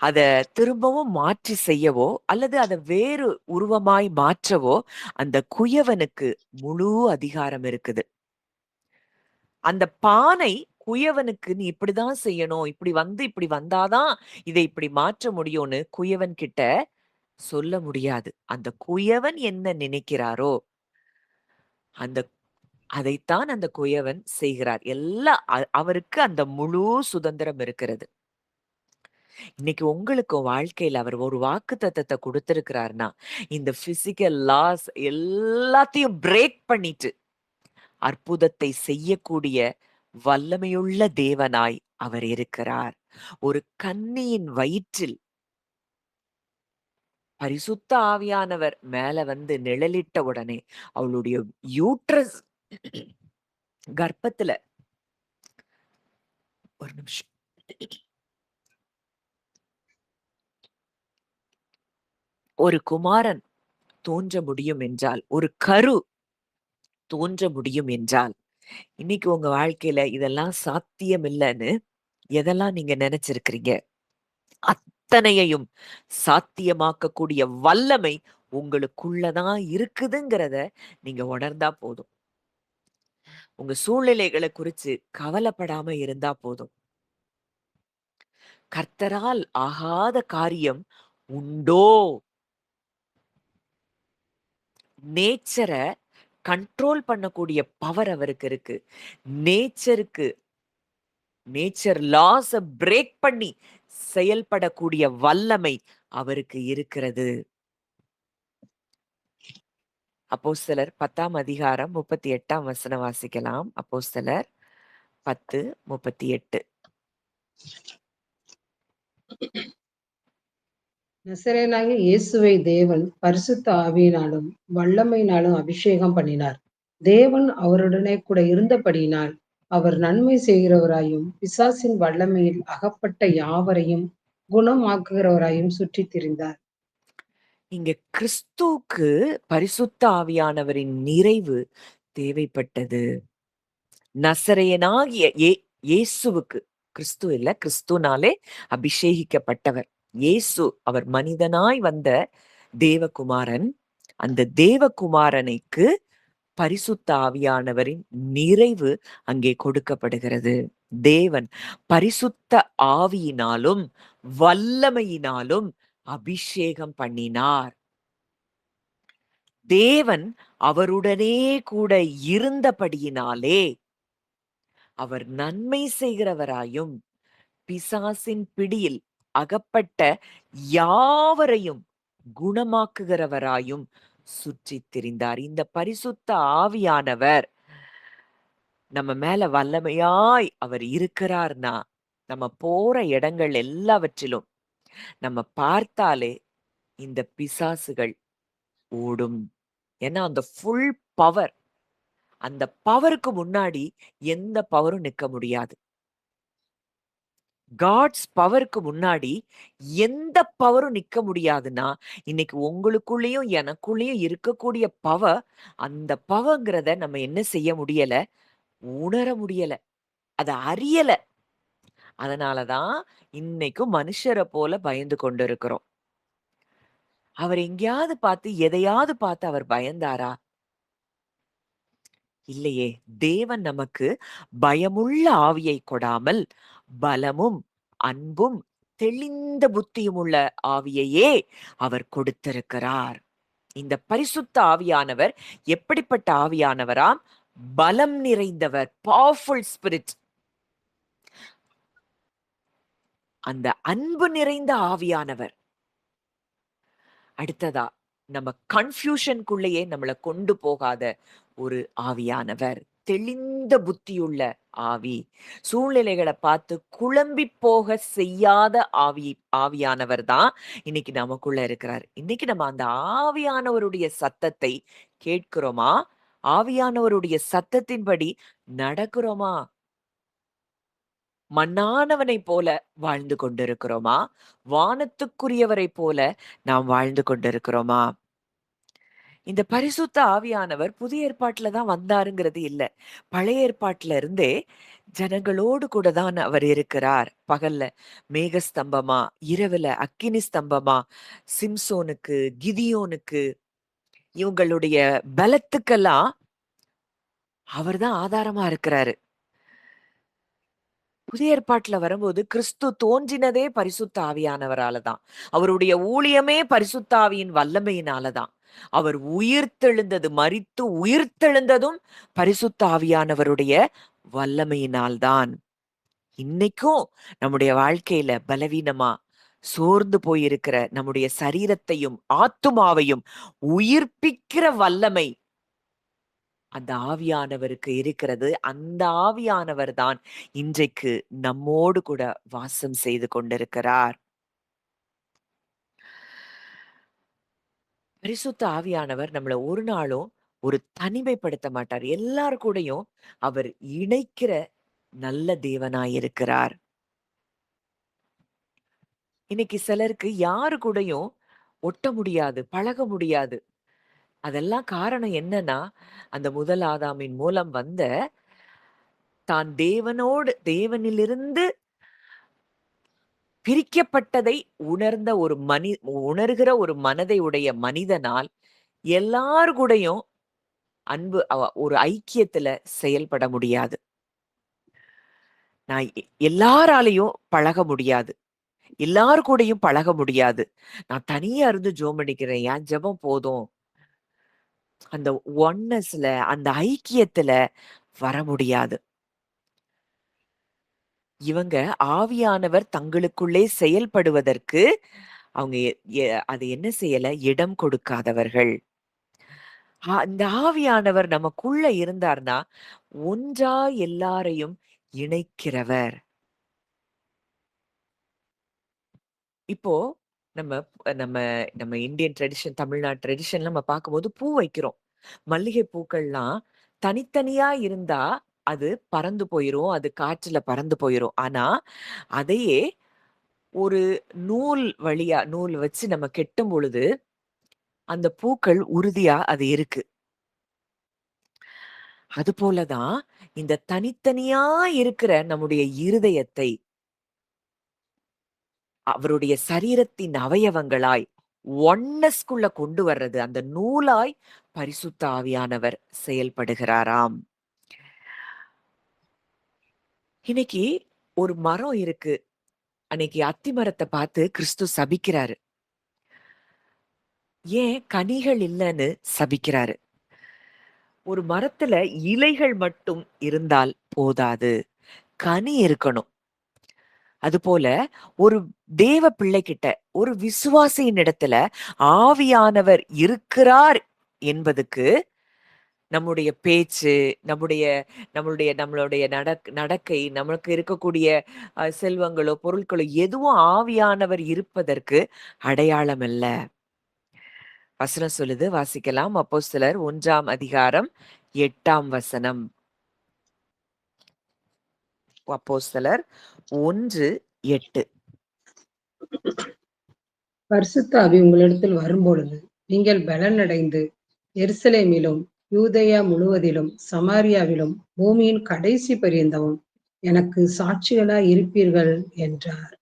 அத திரும்பவும் மாற்றி செய்யவோ, அல்லது அத வேறு உருவமாய் மாற்றவோ, அந்த குயவனுக்கு முழு அதிகாரம் இருக்குது. அந்த பானை குயவனுக்கு நீ இப்படிதான் செய்யணும். இப்படி வந்தாதான் இதை இப்படி மாற்ற முடியும்னு குயவன் கிட்ட சொல்ல முடியாது. அந்த குயவன் என்ன நினைக்கிறாரோ, அந்த அதைத்தான் அந்த குயவன் செய்கிறார். அவருக்கு அந்த முழு சுதந்திரம் இருக்கிறது. இன்னைக்கு உங்களுக்கு வாழ்க்கையில அவர் ஒரு வாக்குத்தத்தத்த குடுத்திருக்கிறார்ன்னா, இந்த பிசிக்கல் லாஸ் எல்லாத்தையும் பிரேக் பண்ணிட்டு, அற்புதத்தை செய்யக்கூடிய வல்லமையுள்ள தேவனாய் அவர் இருக்கிறார். ஒரு கன்னியின் வயிற்றில் பரிசுத்த ஆவியானவர் மேல வந்து நிழலிட்ட உடனே, அவளுடைய யூட்ரஸ் கர்ப்பத்துல ஒரு நிமிஷம். ஒரு குமாரன் தோன்ற முடியும் என்றால், ஒரு கரு தோன்ற முடியும் என்றால், இன்னைக்கு உங்க வாழ்க்கையில இதெல்லாம் சாத்தியம் இல்லன்னு எதெல்லாம் நீங்க நினைச்சிருக்கிறீங்க? அத்தனையையும் சாத்தியமாக்கக்கூடிய வல்லமை உங்களுக்குள்ளதான் இருக்குதுங்கிறத நீங்க உணர்ந்தா போதும். உங்க சூழ்நிலைகளை குறிச்சு கவலைப்படாம இருந்தா போதும். கர்த்தரால் ஆகாத காரியம் உண்டோ? நேச்சர கண்ட்ரோல் பண்ணக்கூடிய பவர் அவருக்கு இருக்கு. நேச்சருக்கு நேச்சர் லாஸ பிரேக் பண்ணி செயல்படக்கூடிய வல்லமை அவருக்கு இருக்கிறது. அப்போஸ்தலர் 10ஆம் அதிகாரம் 38ஆம் வசனம் வாசிக்கலாம். அப்போஸ்தலர் 10:38. நசரேயனாகிய இயேசுவை தேவன் பரிசுத்த ஆவியினாலும் வல்லமையினாலும் அபிஷேகம் பண்ணினார். தேவன் அவருடனே கூட இருந்தபடியினால் அவர் நன்மை செய்கிறவராயும் பிசாசின் வல்லமையில் அகப்பட்ட யாவரையும் குணமாக்குகிறவராயும் சுற்றித் திரிந்தார். இங்க கிறிஸ்துவுக்கு பரிசுத்த ஆவியானவரின் நிறைவு தேவைப்பட்டது. நசரேயனாகிய இயேசுவுக்கு, கிறிஸ்து இல்ல, கிறிஸ்துனாலே அபிஷேகிக்கப்பட்டவர் இயேசு. அவர் மனிதனாய் வந்த தேவகுமாரன். அந்த தேவகுமாரனுக்கு பரிசுத்த ஆவியானவரின் நிறைவு அங்கே கொடுக்கப்படுகிறது. தேவன் பரிசுத்த ஆவியினாலும் வல்லமையினாலும் அபிஷேகம் பண்ணினார். தேவன் அவருடனே கூட இருந்தபடியினாலே அவர் நன்மை செய்கிறவராயும் பிசாசின் பிடியில் அகப்பட்ட யாவரையும் குணமாக்குகிறவராயும் சுற்றித் திரிந்தார். இந்த பரிசுத்த ஆவியானவர் நம்ம மேல வல்லமையாய் அவர் இருக்கிறார்னா, நம்ம போற இடங்கள் எல்லாவற்றிலும் நம்ம பார்த்தாலே இந்த பிசாசுகள் ஓடும். ஏன்னா அந்த ஃபுல் பவர், அந்த பவருக்கு முன்னாடி எந்த பவரும் நிக்க முடியாது. காட்ஸ் பவருக்கு முன்னாடி எந்த பவரும் நிக்க முடியாதுன்னா, இன்னைக்கு உங்களுக்குள்ளயும் எனக்குள்ளயும் இருக்கக்கூடிய பவர், அந்த பவர்ங்கிறத நம்ம என்ன செய்ய முடியல? உணர முடியல. அத அறியல. அதனாலதான் இன்னைக்கும் மனுஷர போல பயந்து கொண்டு இருக்கிறோம். அவர் எங்கேயாவது பார்த்து, எதையாவது பார்த்து அவர் பயந்தாரா? இல்லையே. தேவன் நமக்கு பயமுள்ள ஆவியை கொடாமல், பலமும், அன்பும், தெளிந்த புத்தியும் உள்ள ஆவியையே அவர் கொடுத்திருக்கிறார். இந்த பரிசுத்த ஆவியானவர் எப்படிப்பட்ட ஆவியானவராம்? பலம் நிறைந்தவர், பவர்ஃபுல் ஸ்பிரிட். அந்த அன்பு நிறைந்த ஆவியானவர். அடுத்ததா, நம்ம கன்ஃபியூஷனுக்குள்ளேயே நம்மள கொண்டு போகாத ஒரு ஆவியானவர். தெளிந்த புத்தியுள்ள ஆவி. சூழ்நிலைகளை பார்த்து குழம்பி போக செய்யாத ஆவியானவர் தான் இன்னைக்கு நமக்குள்ள இருக்கிறார். இன்னைக்கு நம்ம அந்த ஆவியானவருடைய சத்தத்தை கேட்கிறோமா? ஆவியானவருடைய சத்தத்தின்படி நடக்கிறோமா? மண்ணானவனைப் போல வாழ்ந்து கொண்டிருக்கிறோமா? வானத்துக்குரியவரைப் போல நாம் வாழ்ந்து கொண்டிருக்கிறோமா? இந்த பரிசுத்த ஆவியானவர் புதிய ஏற்பாட்டுல தான் வந்தாருங்கிறது இல்ல. பழைய ஏற்பாட்டுல இருந்தே ஜனங்களோடு கூட தான் அவர் இருக்கிறார். பகல்ல மேகஸ்தம்பமா, இரவுல அக்கினி ஸ்தம்பமா, சிம்சோனுக்கு, கிதியோனுக்கு, இவங்களுடைய பலத்துக்கெல்லாம் அவர்தான் ஆதாரமா இருக்கிறாரு. புதிய ஏற்பாட்டுல வரும்போது கிறிஸ்து தோன்றினதே பரிசுத்த ஆவியானவரால தான். அவருடைய ஊழியமே பரிசுத்த ஆவியின் வல்லமையினால தான். அவர் உயிர்த்தெழுந்தது, மரித்து உயிர்த்தெழுந்ததும் பரிசுத்த ஆவியானவருடைய வல்லமையினால் தான். இன்னைக்கும் நம்முடைய வாழ்க்கையில பலவீனமா சோர்ந்து போயிருக்கிற நம்முடைய சரீரத்தையும் ஆத்துமாவையும் உயிர்ப்பிக்கிற வல்லமை அந்த ஆவியானவருக்கு இருக்கிறது. அந்த ஆவியானவர் தான் இன்றைக்கு நம்மோடு கூட வாசம் செய்து கொண்டிருக்கிறார். பரிசுத்த ஆவியானவர் நம்மள ஒரு நாளும் ஒரு தனிமைப்படுத்த மாட்டார். எல்லார் கூடயும் அவர் இணைக்கிற நல்ல தேவனாயிருக்கிறார். இன்னைக்கு சிலருக்கு யாரு கூடயும் ஒட்ட முடியாது, பழக முடியாது. அதெல்லாம் காரணம் என்னன்னா, அந்த முதல் ஆதாமின் மூலம் வந்த தான் தேவனிலிருந்து பிரிக்கப்பட்டதை உணர்கிற ஒரு மனதை உடைய மனிதனால் எல்லார் கூடயும் ஒரு ஐக்கியத்துல செயல்பட முடியாது. நான் எல்லாராலையும் பழக முடியாது. எல்லார் கூடயும் பழக முடியாது. நான் தனியா இருந்து ஜெபம் பண்ணிக்கிறேன். என் ஜெபம் போதும். அந்த ஒன்னஸ்ல, அந்த ஐக்கியத்துல வர முடியாது. இவங்க ஆவியானவர் தங்களுக்குள்ளே செயல்படுவதற்கு அவங்க அது என்ன செய்யல? இடம் கொடுக்காதவர்கள். இந்த ஆவியானவர் நமக்குள்ள இருந்தார்னா, ஒன்றா எல்லாரையும் இணைக்கிறவர். இப்போ நம்ம நம்ம நம்ம இந்தியன் ட்ரெடிஷன், தமிழ்நாடு ட்ரெடிஷன்ல நம்ம பார்க்கும்போது பூ வைக்கிறோம். மல்லிகை பூக்கள்லாம் தனித்தனியா இருந்தா, அது பறந்து போயிரும். அது காற்றுல பறந்து போயிரும். ஆனா, அதையே ஒரு நூல் வச்சு நம்ம கெட்டும் பொழுது, அந்த பூக்கள் உறுதியா அது இருக்கு. அதுபோல தான் இந்த தனித்தனியா இருக்கிற நம்முடைய இருதயத்தை அவருடைய சரீரத்தின் அவயவங்களாய் ஒன்னஸ்குள்ள கொண்டு வர்றது அந்த நூலாய் பரிசுத்த ஆவியானவர் செயல்படுகிறாராம். இன்னைக்கு ஒரு மரம் இருக்கு. அன்னைக்கு அத்தி மரத்தை பார்த்து கிறிஸ்து சபிக்கிறாரு. ஏன் கனிகள் இல்லைன்னு சபிக்கிறாரு. ஒரு மரத்துல இலைகள் மட்டும் இருந்தால் போதாது, கனி இருக்கணும். அதுபோல ஒரு தேவ பிள்ளைகிட்ட, ஒரு விசுவாசியின் இடத்துல ஆவியானவர் இருக்கிறார் என்பதுக்கு நம்முடைய பேச்சு, நம்முடைய நம்மளுடைய நம்மளுடைய நடக்கை, நமக்கு இருக்கக்கூடிய செல்வங்களோ, பொருட்களோ எதுவும் ஆவியானவர் இருப்பதற்கு அடையாளம் அல்ல. வசனம் சொல்லுது, வாசிக்கலாம். அப்போஸ்தலர் 1ஆம் அதிகாரம் 8ஆம் வசனம். அப்போஸ்தலர் 1:8. பரிசுத்த ஆவி உங்களிடத்தில் வரும்பொழுது நீங்கள் பலனடைந்து எருசலேமிலும் யூதேயா முழுவதிலும் சமாரியாவிலும் பூமியின் கடைசி பரியந்தமும் எனக்கு சாட்சிகளாய் இருப்பீர்கள் என்றார்.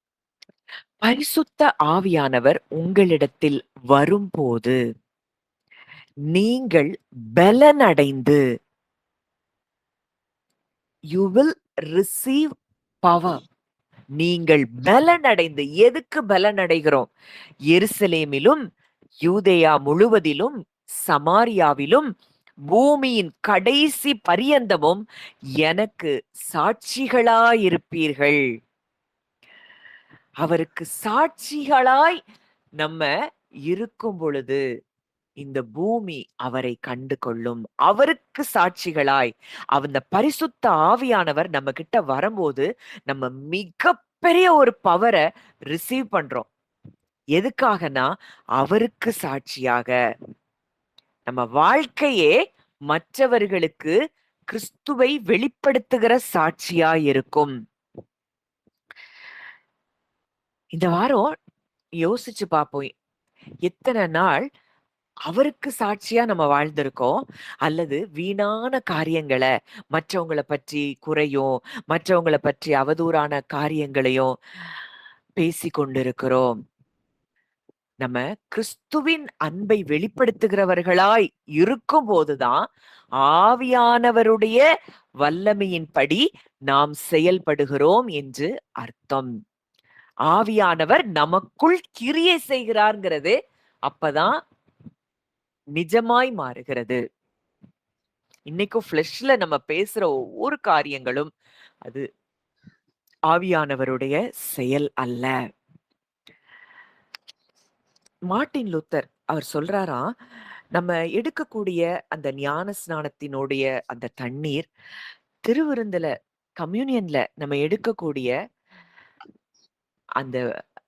பரிசுத்த ஆவியானவர் உங்களிடத்தில் வரும்போது நீங்கள் பலனடைந்து, யூ வில் ரிசீவ் பவர். நீங்கள் பலனடைந்து, எதுக்கு பலனடைகிறோம்? எருசலேமிலும் யூதேயா முழுவதிலும் சமாரியாவிலும் பூமியின் கடைசி பரியந்தமும் எனக்கு சாட்சிகளாயிருப்பீர்கள். அவருக்கு சாட்சிகளாய் நம்ம இருக்கும் பொழுது இந்த பூமி அவரை கண்டு கொள்ளும். அவருக்கு சாட்சிகளாய் அந்த பரிசுத்த ஆவியானவர் நம்ம கிட்ட வரும்போது நம்ம மிகப்பெரிய ஒரு பவரை ரிசீவ் பண்றோம். எதுக்காகனா அவருக்கு சாட்சியாக நம்ம வாழ்க்கையே மற்றவர்களுக்கு கிறிஸ்துவை வெளிப்படுத்துகிற சாட்சியா இருக்கும். இந்த வாரம் யோசிச்சு பார்ப்போம். எத்தனை நாள் அவருக்கு சாட்சியா நம்ம வாழ்ந்திருக்கோம், அல்லது வீணான காரியங்களை, மற்றவங்கள பற்றி குறையும், மற்றவங்கள பற்றி அவதூறான காரியங்களையும் பேசி கொண்டிருக்கிறோம். நம்ம கிறிஸ்துவின் அன்பை வெளிப்படுத்துகிறவர்களாய் இருக்கும் போதுதான் ஆவியானவருடைய வல்லமையின்படி நாம் செயல்படுகிறோம் என்று அர்த்தம். ஆவியானவர் நமக்குள் கிரியை செய்கிறார்ங்கிறது அப்பதான் நிஜமாய் மாறுகிறது. இன்னைக்கும் ஃபிளஷ்ல நம்ம பேசுற ஒவ்வொரு காரியங்களும் அது ஆவியானவருடைய செயல் அல்ல. மார்ட்டின் லூத்தர் அவர் சொல்றாராம், நம்ம எடுக்கக்கூடிய அந்த ஞான ஸ்நானத்தினுடைய அந்த தண்ணீர் திருவிருந்துல கம்யூனியன்ல நம்ம எடுக்கக்கூடிய அந்த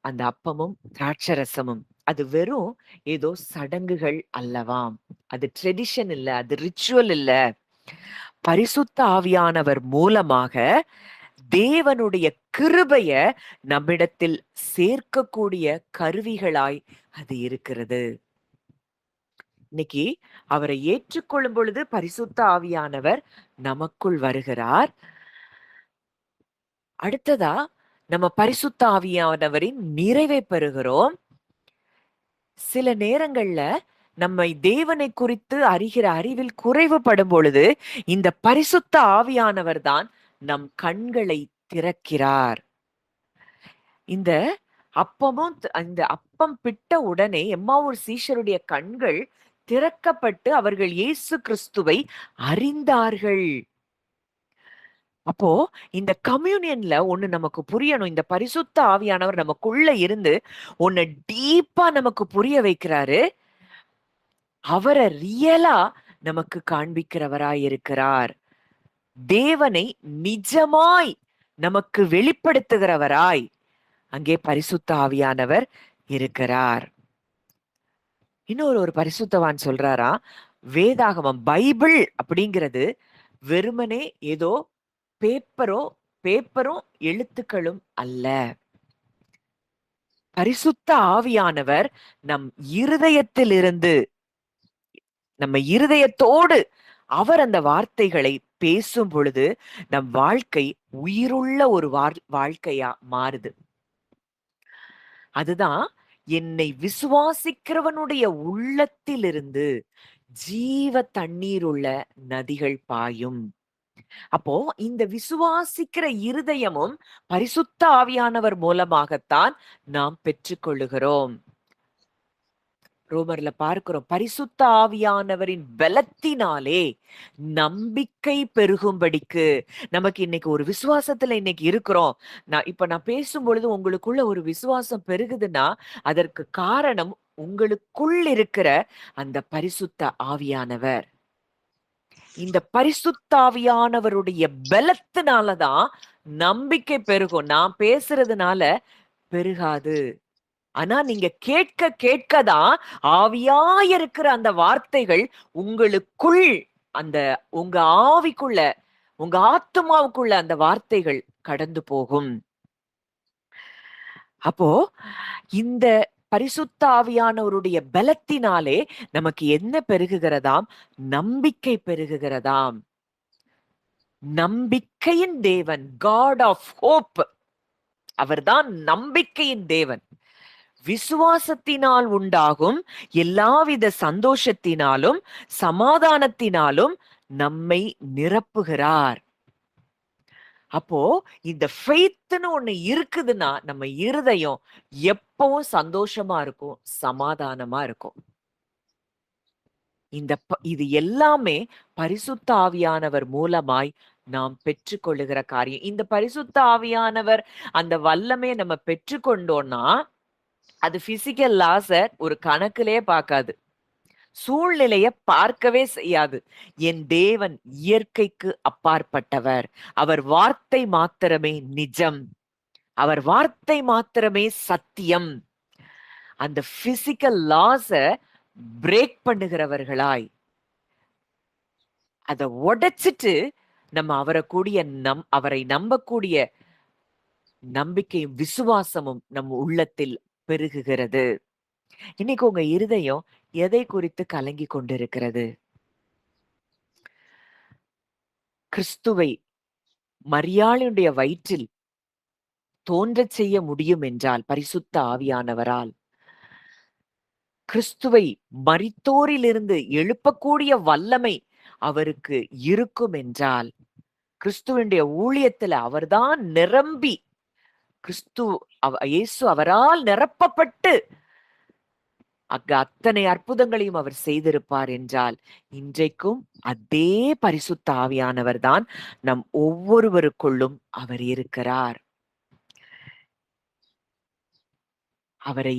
அந்த அப்பமும் திராட்சரசமும் அது வெறும் ஏதோ சடங்குகள் அல்லவாம். அது ட்ரெடிஷன் இல்ல, அது ரிச்சுவல் இல்ல. பரிசுத்த ஆவியானவர் மூலமாக தேவனுடைய கிருபைய நம்மிடத்தில் சேர்க்கக்கூடிய கருவிகளாய் அது இருக்கிறது. இன்னைக்கு அவரை ஏற்றுக்கொள்ளும் பொழுது பரிசுத்த ஆவியானவர் நமக்குள் வருகிறார். அடுத்ததா நம்ம பரிசுத்த ஆவியானவரின் நிறைவை பெறுகிறோம். சில நேரங்கள்ல நம்மை தேவனை குறித்து அறிகிற அறிவில் குறைவுபடும் பொழுது இந்த பரிசுத்த ஆவியானவர் தான் நம் கண்களை திறக்கிறார். இந்த அந்த அப்பம் பிட்ட உடனே எம்மாவூர் சீஷருடைய கண்கள் திறக்கப்பட்டு அவர்கள் இயேசு கிறிஸ்துவை அறிந்தார்கள். அப்போ இந்த கம்யூனியன்ல ஒண்ணு நமக்கு புரியணும். இந்த பரிசுத்த ஆவியானவர் நமக்குள்ள இருந்து ஒண்ணு டீப்பா நமக்கு புரிய வைக்கிறாரு. அவரை ரியலா நமக்கு காண்பிக்கிறவராய் இருக்கிறார். தேவனை நிஜமாய் நமக்கு வெளிப்படுத்துகிறவராய் அங்கே பரிசுத்த ஆவியானவர் இருக்கிறார். இன்னொரு ஒரு பரிசுத்தவான் சொல்றாரா, வேதாகமம் பைபிள் அப்படிங்கிறது வெறுமனே ஏதோ பேப்பரும் எழுத்துக்களும் அல்ல. பரிசுத்த ஆவியானவர் நம் இருதயத்திலிருந்து நம்ம இருதயத்தோடு அவர் அந்த வார்த்தைகளை பேசும் பொழுது நம் வாழ்க்கை உயிருள்ள ஒரு வாழ்க்கையா மாறுது. அதுதான் என்னை விசுவாசிக்கிறவனுடைய உள்ளத்திலிருந்து ஜீவ தண்ணீர் உள்ள நதிகள் பாயும். அப்போ இந்த விசுவாசிக்கிற இருதயமும் பரிசுத்த ஆவியானவர் மூலமாகத்தான் நாம் பெற்றுக்கொள்ளுகிறோம். ரோமர்ல பார்க்கிறோம், பரிசுத்த ஆவியானவரின் பலத்தினாலே நம்பிக்கை பெருகும்படிக்கு. நமக்கு இன்னைக்கு ஒரு விசுவாசத்துல இன்னைக்கு இருக்கிறோம். நான் பேசும் பொழுது உங்களுக்குள்ள ஒரு விசுவாசம் பெருகுதுன்னா அதற்கு காரணம் உங்களுக்குள் இருக்கிற அந்த பரிசுத்த ஆவியானவர். இந்த பரிசுத்த ஆவியானவருடைய பலத்தினாலதான் நம்பிக்கை பெருகும். நான் பேசுறதுனால பெருகாது. ஆனா நீங்க கேட்க கேட்கதான் ஆவியா இருக்கிற அந்த வார்த்தைகள் உங்களுக்குள் அந்த உங்க ஆவிக்குள்ள உங்க ஆத்மாவுக்குள்ள அந்த வார்த்தைகள் கடந்து போகும். அப்போ இந்த பரிசுத்த ஆவியானவருடைய பலத்தினாலே நமக்கு என்ன பெருகுகிறதாம்? நம்பிக்கை பெருகுகிறதாம். நம்பிக்கையின் தேவன், காட் ஆஃப் ஹோப், அவர்தான் நம்பிக்கையின் தேவன். விசுவாசத்தினால் உண்டாகும் எல்லாவித சந்தோஷத்தினாலும் சமாதானத்தினாலும் நம்மை நிரப்புகிறார். அப்போ இந்த ஃபெய்த்னு ஒண்ணு இருக்குதுன்னா நம்ம இருதயம் எப்பவும் சந்தோஷமா இருக்கும், சமாதானமா இருக்கும். இது எல்லாமே பரிசுத்த ஆவியானவர் மூலமாய் நாம் பெற்றுக்கொள்ளுகிற காரியம். இந்த பரிசுத்த ஆவியானவர் அந்த வல்லமையை நம்ம பெற்றுக்கொண்டோம்னா அது பிசிக்கல் லாஸ ஒரு கணக்கிலே பார்க்காது. சூழ்நிலைய பார்க்கவே செய்யாது. என் தேவன் இயற்கைக்கு அப்பாற்பட்டவர். அவர் வார்த்தை மாத்திரமே நிஜம். அவர் வார்த்தை மாத்திரமே சத்தியம். அந்த பிசிக்கல் லாஸ பிரேக் பண்ணுகிறவர்களாய், அத உடைச்சிட்டு நம்ம அவரை நம்பக்கூடிய நம்பிக்கையும் விசுவாசமும் நம் உள்ளத்தில் பெருகுகிறது. இன்னைக்கு உங்க இருதயம் எதை குறித்து கலங்கி கொண்டிருக்கிறது? கிறிஸ்துவை மரியாளுடைய வயிற்றில் தோன்றச் செய்ய முடியும் என்றால் பரிசுத்த ஆவியானவரால், கிறிஸ்துவை மரித்தோரிலிருந்து எழுப்பக்கூடிய வல்லமை அவருக்கு இருக்கும் என்றால், கிறிஸ்துவனுடைய ஊழியத்துல அவர்தான் நிரம்பி, இயேசு அவரால் நிரப்பப்பட்டு அங்க அத்தனை அற்புதங்களையும் அவர் செய்திருப்பார் என்றால், இன்றைக்கும் அதே பரிசுத்த ஆவியானவர் தான் நம் ஒவ்வொருவருக்குள்ளும் அவர் இருக்கிறார். அவரை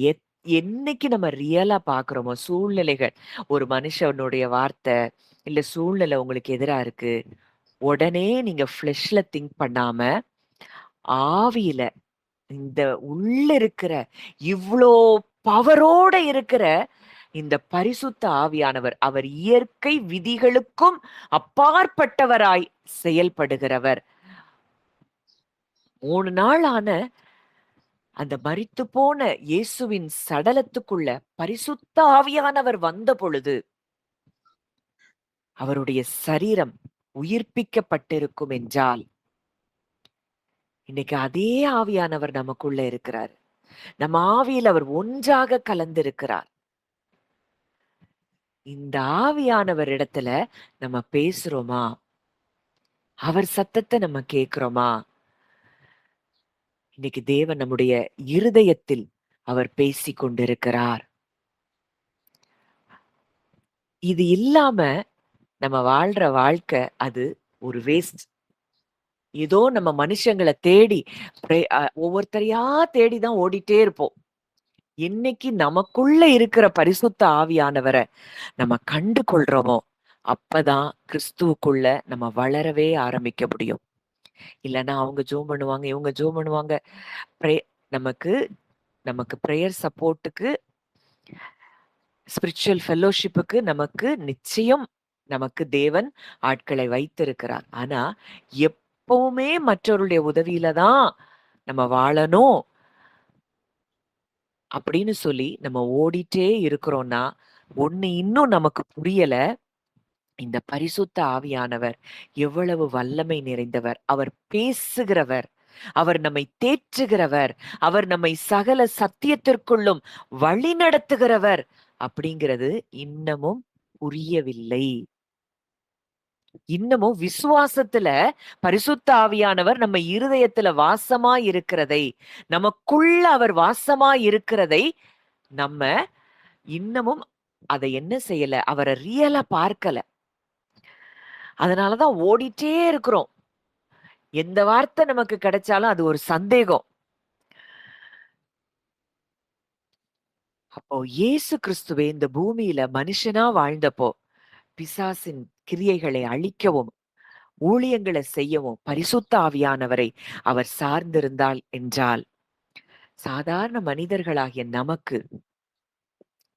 என்னைக்கு நம்ம ரியலா பாக்குறோமோ, சூழ்நிலைகள், ஒரு மனுஷனுடைய வார்த்தை இல்ல சூழ்நிலை உங்களுக்கு எதிரா இருக்கு, உடனே நீங்க ஃபிளஷ்ல திங்க் பண்ணாம, ஆவியில இந்த உள்ள இருக்கிற இவ்ளோ பவரோட இருக்கிற இந்த பரிசுத்த ஆவியானவர், அவர் இயற்கை விதிகளுக்கும் அப்பாற்பட்டவராய் செயல்படுகிறவர். 3 நாள் ஆன அந்த மரித்து போன இயேசுவின் சடலத்துக்குள்ள பரிசுத்த ஆவியானவர் வந்த பொழுது அவருடைய சரீரம் உயிர்ப்பிக்கப்பட்டிருக்கும் என்றால், இன்னைக்கு அதே ஆவியானவர் நமக்குள்ள இருக்கிறார். நம்ம ஆவியில் அவர் ஒன்றாக கலந்திருக்கிறார். இந்த ஆவியானவர் இடத்துல நம்ம பேசுறோமா? அவர் சத்தத்தை நம்ம கேட்கிறோமா? இன்னைக்கு தேவன் நம்முடைய இருதயத்தில் அவர் பேசிக் கொண்டிருக்கிறார். இது இல்லாம நம்ம வாழ்ற வாழ்க்கை அது ஒரு வேஸ்ட். ஏதோ நம்ம மனுஷங்களை தேடி ஒவ்வொருத்தரையா தேடிதான் ஓடிட்டே இருப்போம். என்னைக்கு நமக்குள்ள இருக்கிற பரிசுத்த ஆவியானவரை நம்ம கண்டு கொள்றோமோ, அப்பதான் கிறிஸ்துவுக்குள்ள நம்ம வளரவே ஆரம்பிக்க முடியும். இல்லைன்னா அவங்க ஜோம் பண்ணுவாங்க, இவங்க ஜோம் பண்ணுவாங்க. நமக்கு நமக்கு ப்ரேயர் சப்போர்ட்டுக்கு, ஸ்பிரிச்சுவல் ஃபெல்லோஷிப்புக்கு நமக்கு நிச்சயம் நமக்கு தேவன் ஆட்களை வைத்திருக்கிறார். ஆனா எப்பவுமே மற்றவருடைய உதவியில தான் நம்ம வாழணும் அப்படின்னு சொல்லி நம்ம ஓடிட்டே இருக்கிறோம்னா, ஒண்ணு இன்னும் நமக்கு புரியல. இந்த பரிசுத்த ஆவியானவர் எவ்வளவு வல்லமை நிறைந்தவர், அவர் பேசுகிறவர், அவர் நம்மை தேற்றுகிறவர், அவர் நம்மை சகல சத்தியத்திற்குள்ளும் வழி நடத்துகிறவர் அப்படிங்கிறது இன்னமும் புரியவில்லை. இன்னமும் விசுவாசத்துல பரிசுத்த ஆவியானவர் நம்ம இருதயத்துல வாசமா இருக்கிறதை, நமக்குள்ள அவர் வாசமா இருக்கிறதை நம்ம இன்னமும் அதை என்ன செய்யல, அவரை ரியலா பார்க்கல. அதனாலதான் ஓடிட்டே இருக்கிறோம். எந்த வார்த்தை நமக்கு கிடைச்சாலும் அது ஒரு சந்தேகம். அப்போ இயேசு கிறிஸ்துவே இந்த பூமியில மனுஷனா வாழ்ந்தப்போ பிசாசின் கிரியைகளை அழிக்கவும் ஊழியங்களை செய்யவும் பரிசுத்த ஆவியானவரை அவர் சார்ந்திருந்தால் என்றால், சாதாரண மனிதர்களாகிய நமக்கு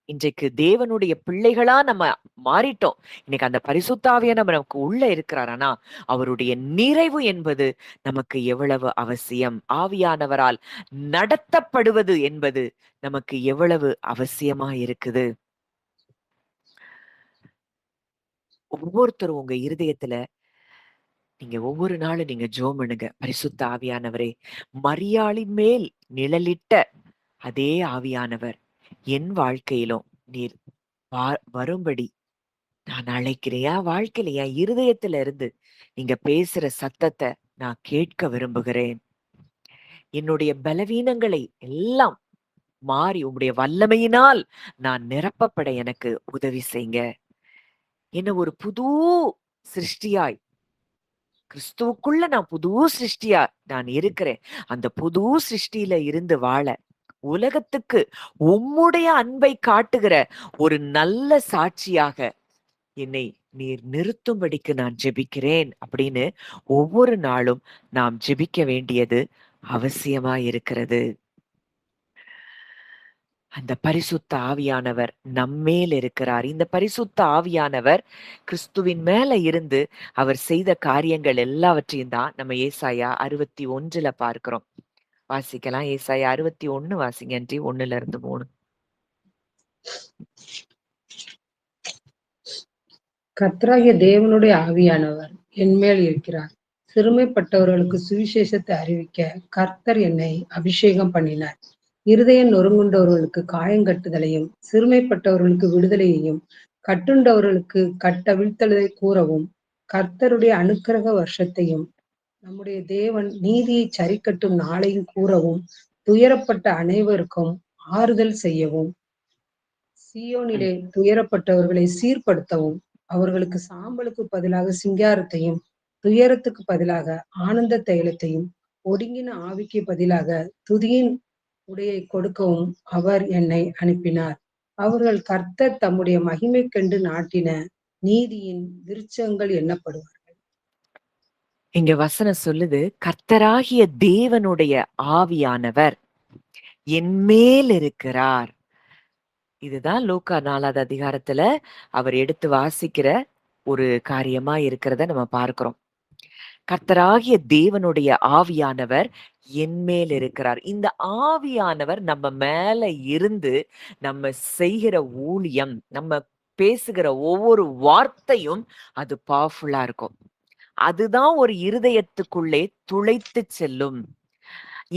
இன்றைக்கு தேவனுடைய பிள்ளைகளா நம்ம மாறிட்டோம். இன்னைக்கு அந்த பரிசுத்த ஆவியானவர் நமக்கு உள்ள இருக்கிறார். ஆனா அவருடைய நிறைவு என்பது நமக்கு எவ்வளவு அவசியம், ஆவியானவரால் நடத்தப்படுவது என்பது நமக்கு எவ்வளவு அவசியமா இருக்குது. ஒவ்வொருத்தரும் உங்க இருதயத்துல நீங்க ஒவ்வொரு நாளும் நீங்க ஜெபம் பண்ணுங்க. பரிசுத்த ஆவியானவரே, மரியாளின் மேல் நிழலிட்ட அதே ஆவியானவர் என் வாழ்க்கையிலும் நீர் வரும்படி நான் அழைக்கிறேன். என் வாழ்க்கையில என் இருதயத்துல இருந்து நீங்க பேசுற சத்தத்தை நான் கேட்க விரும்புகிறேன். என்னுடைய பலவீனங்களை எல்லாம் மாறி உம்முடைய வல்லமையினால் நான் நிரப்பப்பட எனக்கு உதவி செய்யுங்க. என்ன ஒரு புது சிருஷ்டியாய், கிறிஸ்துவுக்குள்ள நான் புது சிருஷ்டியா நான் இருக்கிறேன். அந்த புது சிருஷ்டியில இருந்து வாழ உலகத்துக்கு உம்முடைய அன்பை காட்டுகிற ஒரு நல்ல சாட்சியாக என்னை நீர் நிறுத்தும்படிக்கு நான் ஜெபிக்கிறேன் அப்படின்னு ஒவ்வொரு நாளும் நாம் ஜெபிக்க வேண்டியது அவசியமா இருக்கிறது. அந்த பரிசுத்த ஆவியானவர் நம்மேல் இருக்கிறார். இந்த பரிசுத்த ஆவியானவர் கிறிஸ்துவின் மேல இருந்து அவர் செய்த காரியங்கள் எல்லாவற்றையும் தான் நம்ம ஏசாயா 61 பார்க்கிறோம். வாசிக்கலாம். ஏசாயா 61 வாசிங்க ஆன்ட்டி. 1-3. கர்த்தராகிய தேவனுடைய ஆவியானவர் என்மேல் இருக்கிறார். சிறுமைப்பட்டவர்களுக்கு சுவிசேஷத்தை அறிவிக்க கர்த்தர் என்னை அபிஷேகம் பண்ணினார். இருதயம் நொறுங்குண்டவர்களுக்கு காயங்கட்டுதலையும், சிறுமைப்பட்டவர்களுக்கு விடுதலையையும், கட்டுண்டவர்களுக்கு கட்டவிழ்த்தலை கூறவும், கர்த்தருடைய அனுக்கிரக வருஷத்தையும், நம்முடைய தேவன் நீதியை சரிக்கட்டும் நாளையும் கூறவும், துயரப்பட்ட அனைவருக்கும் ஆறுதல் செய்யவும், சீயோனிலே துயரப்பட்டவர்களை சீர்படுத்தவும், அவர்களுக்கு சாம்பலுக்கு பதிலாக சிங்காரத்தையும், துயரத்துக்கு பதிலாக ஆனந்த தைலத்தையும், ஒடுங்கின ஆவிக்கு பதிலாக துதியின் உடையை கொடுக்கவும் அவர் என்னை அனுப்பினார். அவர்கள் கர்த்தர் தம்முடைய மகிமை கண்டு நாட்டின நீதியின் விருட்சங்கள் எண்ணப்படுவார். இங்க வசனம் சொல்லுது, கர்த்தராகிய தேவனுடைய ஆவியானவர் என்மேல் இருக்கிறார். இதுதான் லூக்கா 4வது அதிகாரத்துல அவர் எடுத்து வாசிக்கிற ஒரு காரியமா இருக்கிறத நம்ம பார்க்கிறோம். கர்த்தராகிய தேவனுடைய ஆவியானவர் என்மேல் இருக்கிறார். இந்த ஆவியானவர் நம்ம மேல இருந்து நம்ம செய்கிற ஊழியம், நம்ம பேசுகிற ஒவ்வொரு வார்த்தையும் அது பவர்ஃபுல்லா இருக்கும். அதுதான் ஒரு இருதயத்துக்குள்ளே துளைத்து செல்லும்.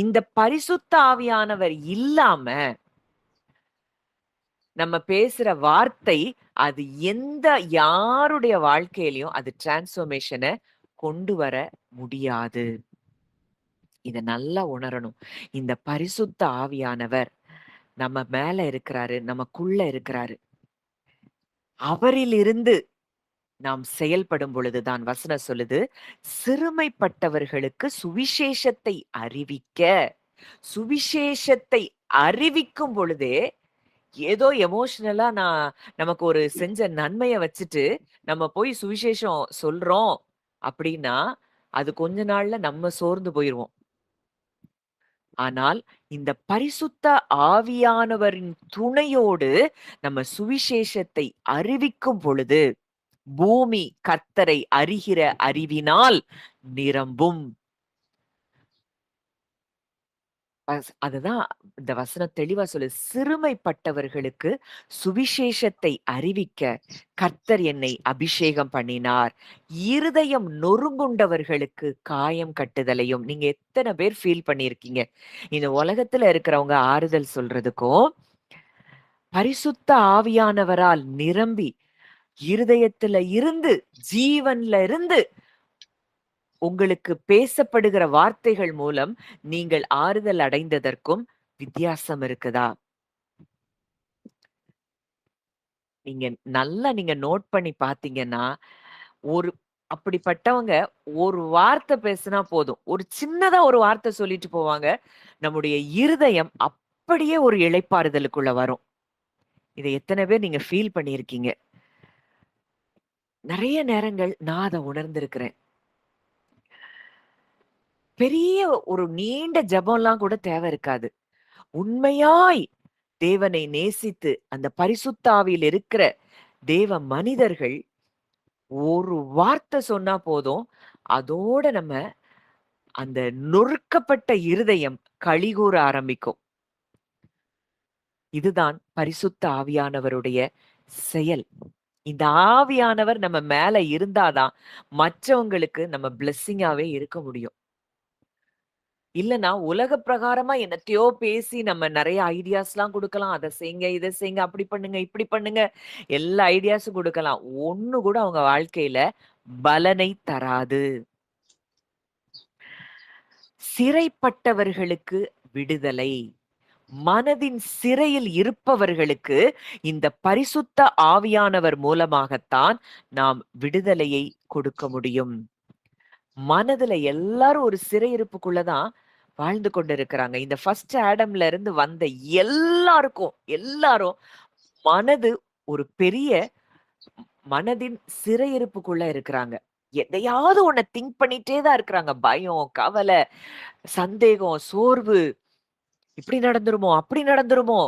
இந்த பரிசுத்த ஆவியானவர் இல்லாம நம்ம பேசுற வார்த்தை அது யாருடைய வாழ்க்கையிலயும் அது டிரான்ஸ்ஃபர்மேஷனை கொண்டு வர முடியாது. இத நல்லா உணரணும். இந்த பரிசுத்த ஆவியானவர் நம்ம மேல இருக்கிறாரு, நமக்குள்ள இருக்கிறாரு. அவரிலிருந்து நாம் செயல்படும் பொழுதுதான் வசனம் சொல்லுது, சிறுமைப்பட்டவர்களுக்கு சுவிசேஷத்தை அறிவிக்க. சுவிசேஷத்தை அறிவிக்கும் பொழுதே ஏதோ எமோஷனலா நமக்கு ஒரு செஞ்ச நன்மைய வச்சுட்டு நம்ம போய் சுவிசேஷம் சொல்றோம் அப்படின்னா அது கொஞ்ச நாள்ல நம்ம சோர்ந்து போயிருவோம். ஆனால் இந்த பரிசுத்த ஆவியானவரின் துணையோடு நம்ம சுவிசேஷத்தை அறிவிக்கும் பொழுது பூமி கர்த்தரை அறிகிற அறிவினால் நிரம்பும். அதுதான் இந்த வசனம் தெளிவா சொல்லு. சிறுமைப்பட்டவர்களுக்கு சுவிசேஷத்தை அறிவிக்க கர்த்தர் என்னை அபிஷேகம் பண்ணினார். இருதயம் நொறுங்குண்டவர்களுக்கு காயம் கட்டுதலையும். நீங்க எத்தனை பேர் ஃபீல் பண்ணியிருக்கீங்க? இந்த உலகத்துல இருக்கிறவங்க ஆறுதல் சொல்றதுக்கும் பரிசுத்த ஆவியானவரால் நிரம்பி இருதயத்துல இருந்து ஜீவன்ல இருந்து உங்களுக்கு பேசப்படுகிற வார்த்தைகள் மூலம் நீங்கள் ஆறுதல் அடைந்ததற்கும் வித்தியாசம் இருக்குதா? நீங்க நோட் பண்ணி பாத்தீங்கன்னா, அப்படிப்பட்டவங்க ஒரு வார்த்தை பேசினா போதும். ஒரு சின்னதா ஒரு வார்த்தை சொல்லிட்டு போவாங்க. நம்முடைய இருதயம் அப்படியே ஒரு இளைப்பாறுதலுக்குள்ள வரும். இதை எத்தனை பேர் நீங்க ஃபீல் பண்ணியிருக்கீங்க? நிறைய நேரங்கள் நான் அதை உணர்ந்திருக்கிறேன். பெரிய ஒரு நீண்ட ஜெபம்லாம் கூட தேவை இருக்காது. உண்மையாய் தேவனை நேசித்து அந்த பரிசுத்த ஆவியில் இருக்கிற தேவ மனிதர்கள் ஒரு வார்த்தை சொன்னா போதும், அதோட நம்ம அந்த நொறுக்கப்பட்ட இருதயம் களிகூர ஆரம்பிக்கும். இதுதான் பரிசுத்த ஆவியானவருடைய செயல். இந்த ஆவியானவர் நம்ம மேல இருந்தாதான் மற்றவங்களுக்கு நம்ம பிளெஸ்ஸிங்காவே இருக்க முடியும். இல்லன்னா உலக பிரகாரமா என்னத்தையோ பேசி நம்ம நிறைய ஐடியாஸ்லாம் குடுக்கலாம். அத செய்யுங்க, இத செய்யுங்க, அப்படி பண்ணுங்க, இப்படி பண்ணுங்க. எல்லா ஐடியாஸும் குடுக்கலாம். ஒண்ணு கூட அவங்க வாழ்க்கையில பலனை தராது. சிறைப்பட்டவர்களுக்கு விடுதலை. மனதின் சிறையில் இருப்பவர்களுக்கு இந்த பரிசுத்த ஆவியானவர் மூலமாகத்தான் நாம் விடுதலையை கொடுக்க முடியும். மனதுல எல்லாரும் ஒரு சிறையிருப்புக்குள்ளதான் வாழ்ந்து கொண்டிருக்கிறாங்க. இந்த ஃபர்ஸ்ட் ஆடம்ல இருந்து வந்த எல்லாரும் மனது ஒரு பெரிய மனதின் சிறையிருப்புக்குள்ள இருக்கிறாங்க. எதையாவது ஒண்ண திங்க் பண்ணிட்டே தான் இருக்கிறாங்க. பயம், கவலை, சந்தேகம், சோர்வு. இப்படி நடந்துருமோ? அப்படி நடந்துருமோ?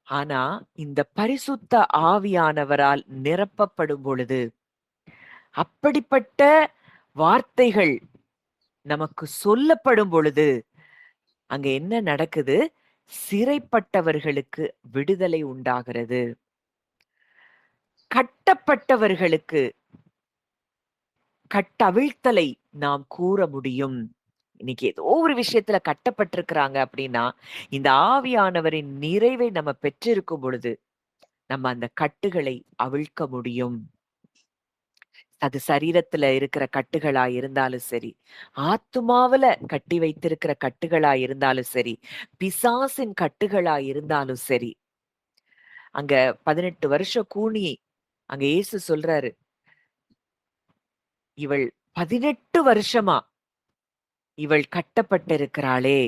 ஆனா, இந்த பரிசுத்த ஆவியானவரால் நிரப்பப்படும் பொழுது, அப்படிப்பட்ட வார்த்தைகள் நமக்கு சொல்லப்படும் பொழுது, அங்க என்ன நடக்குது? சிறைப்பட்டவர்களுக்கு விடுதலை உண்டாகிறது. கட்டப்பட்டவர்களுக்கு கட்டவிழ்த்தலை நாம் கூற முடியும். இன்னைக்கு ஏதோ ஒரு விஷயத்துல கட்டப்பட்டிருக்கிறாங்க அப்படின்னா, இந்த ஆவியானவரின் நிறைவை நம்ம பெற்றிருக்கும் பொழுது, நம்ம அந்த கட்டுகளை அவிழ்க்க முடியும். அது சரீரத்துல இருக்கிற கட்டுகளா இருந்தாலும் சரி, ஆத்துமாவுல கட்டி வைத்திருக்கிற கட்டுகளா இருந்தாலும் சரி, பிசாசின் கட்டுகளா இருந்தாலும் சரி. அங்க 18 வருஷம் கூனி அங்க இயேசு சொல்றாரு, இவள் 18 வருஷமா இவள் கட்டப்பட்டிருக்கிறாளே,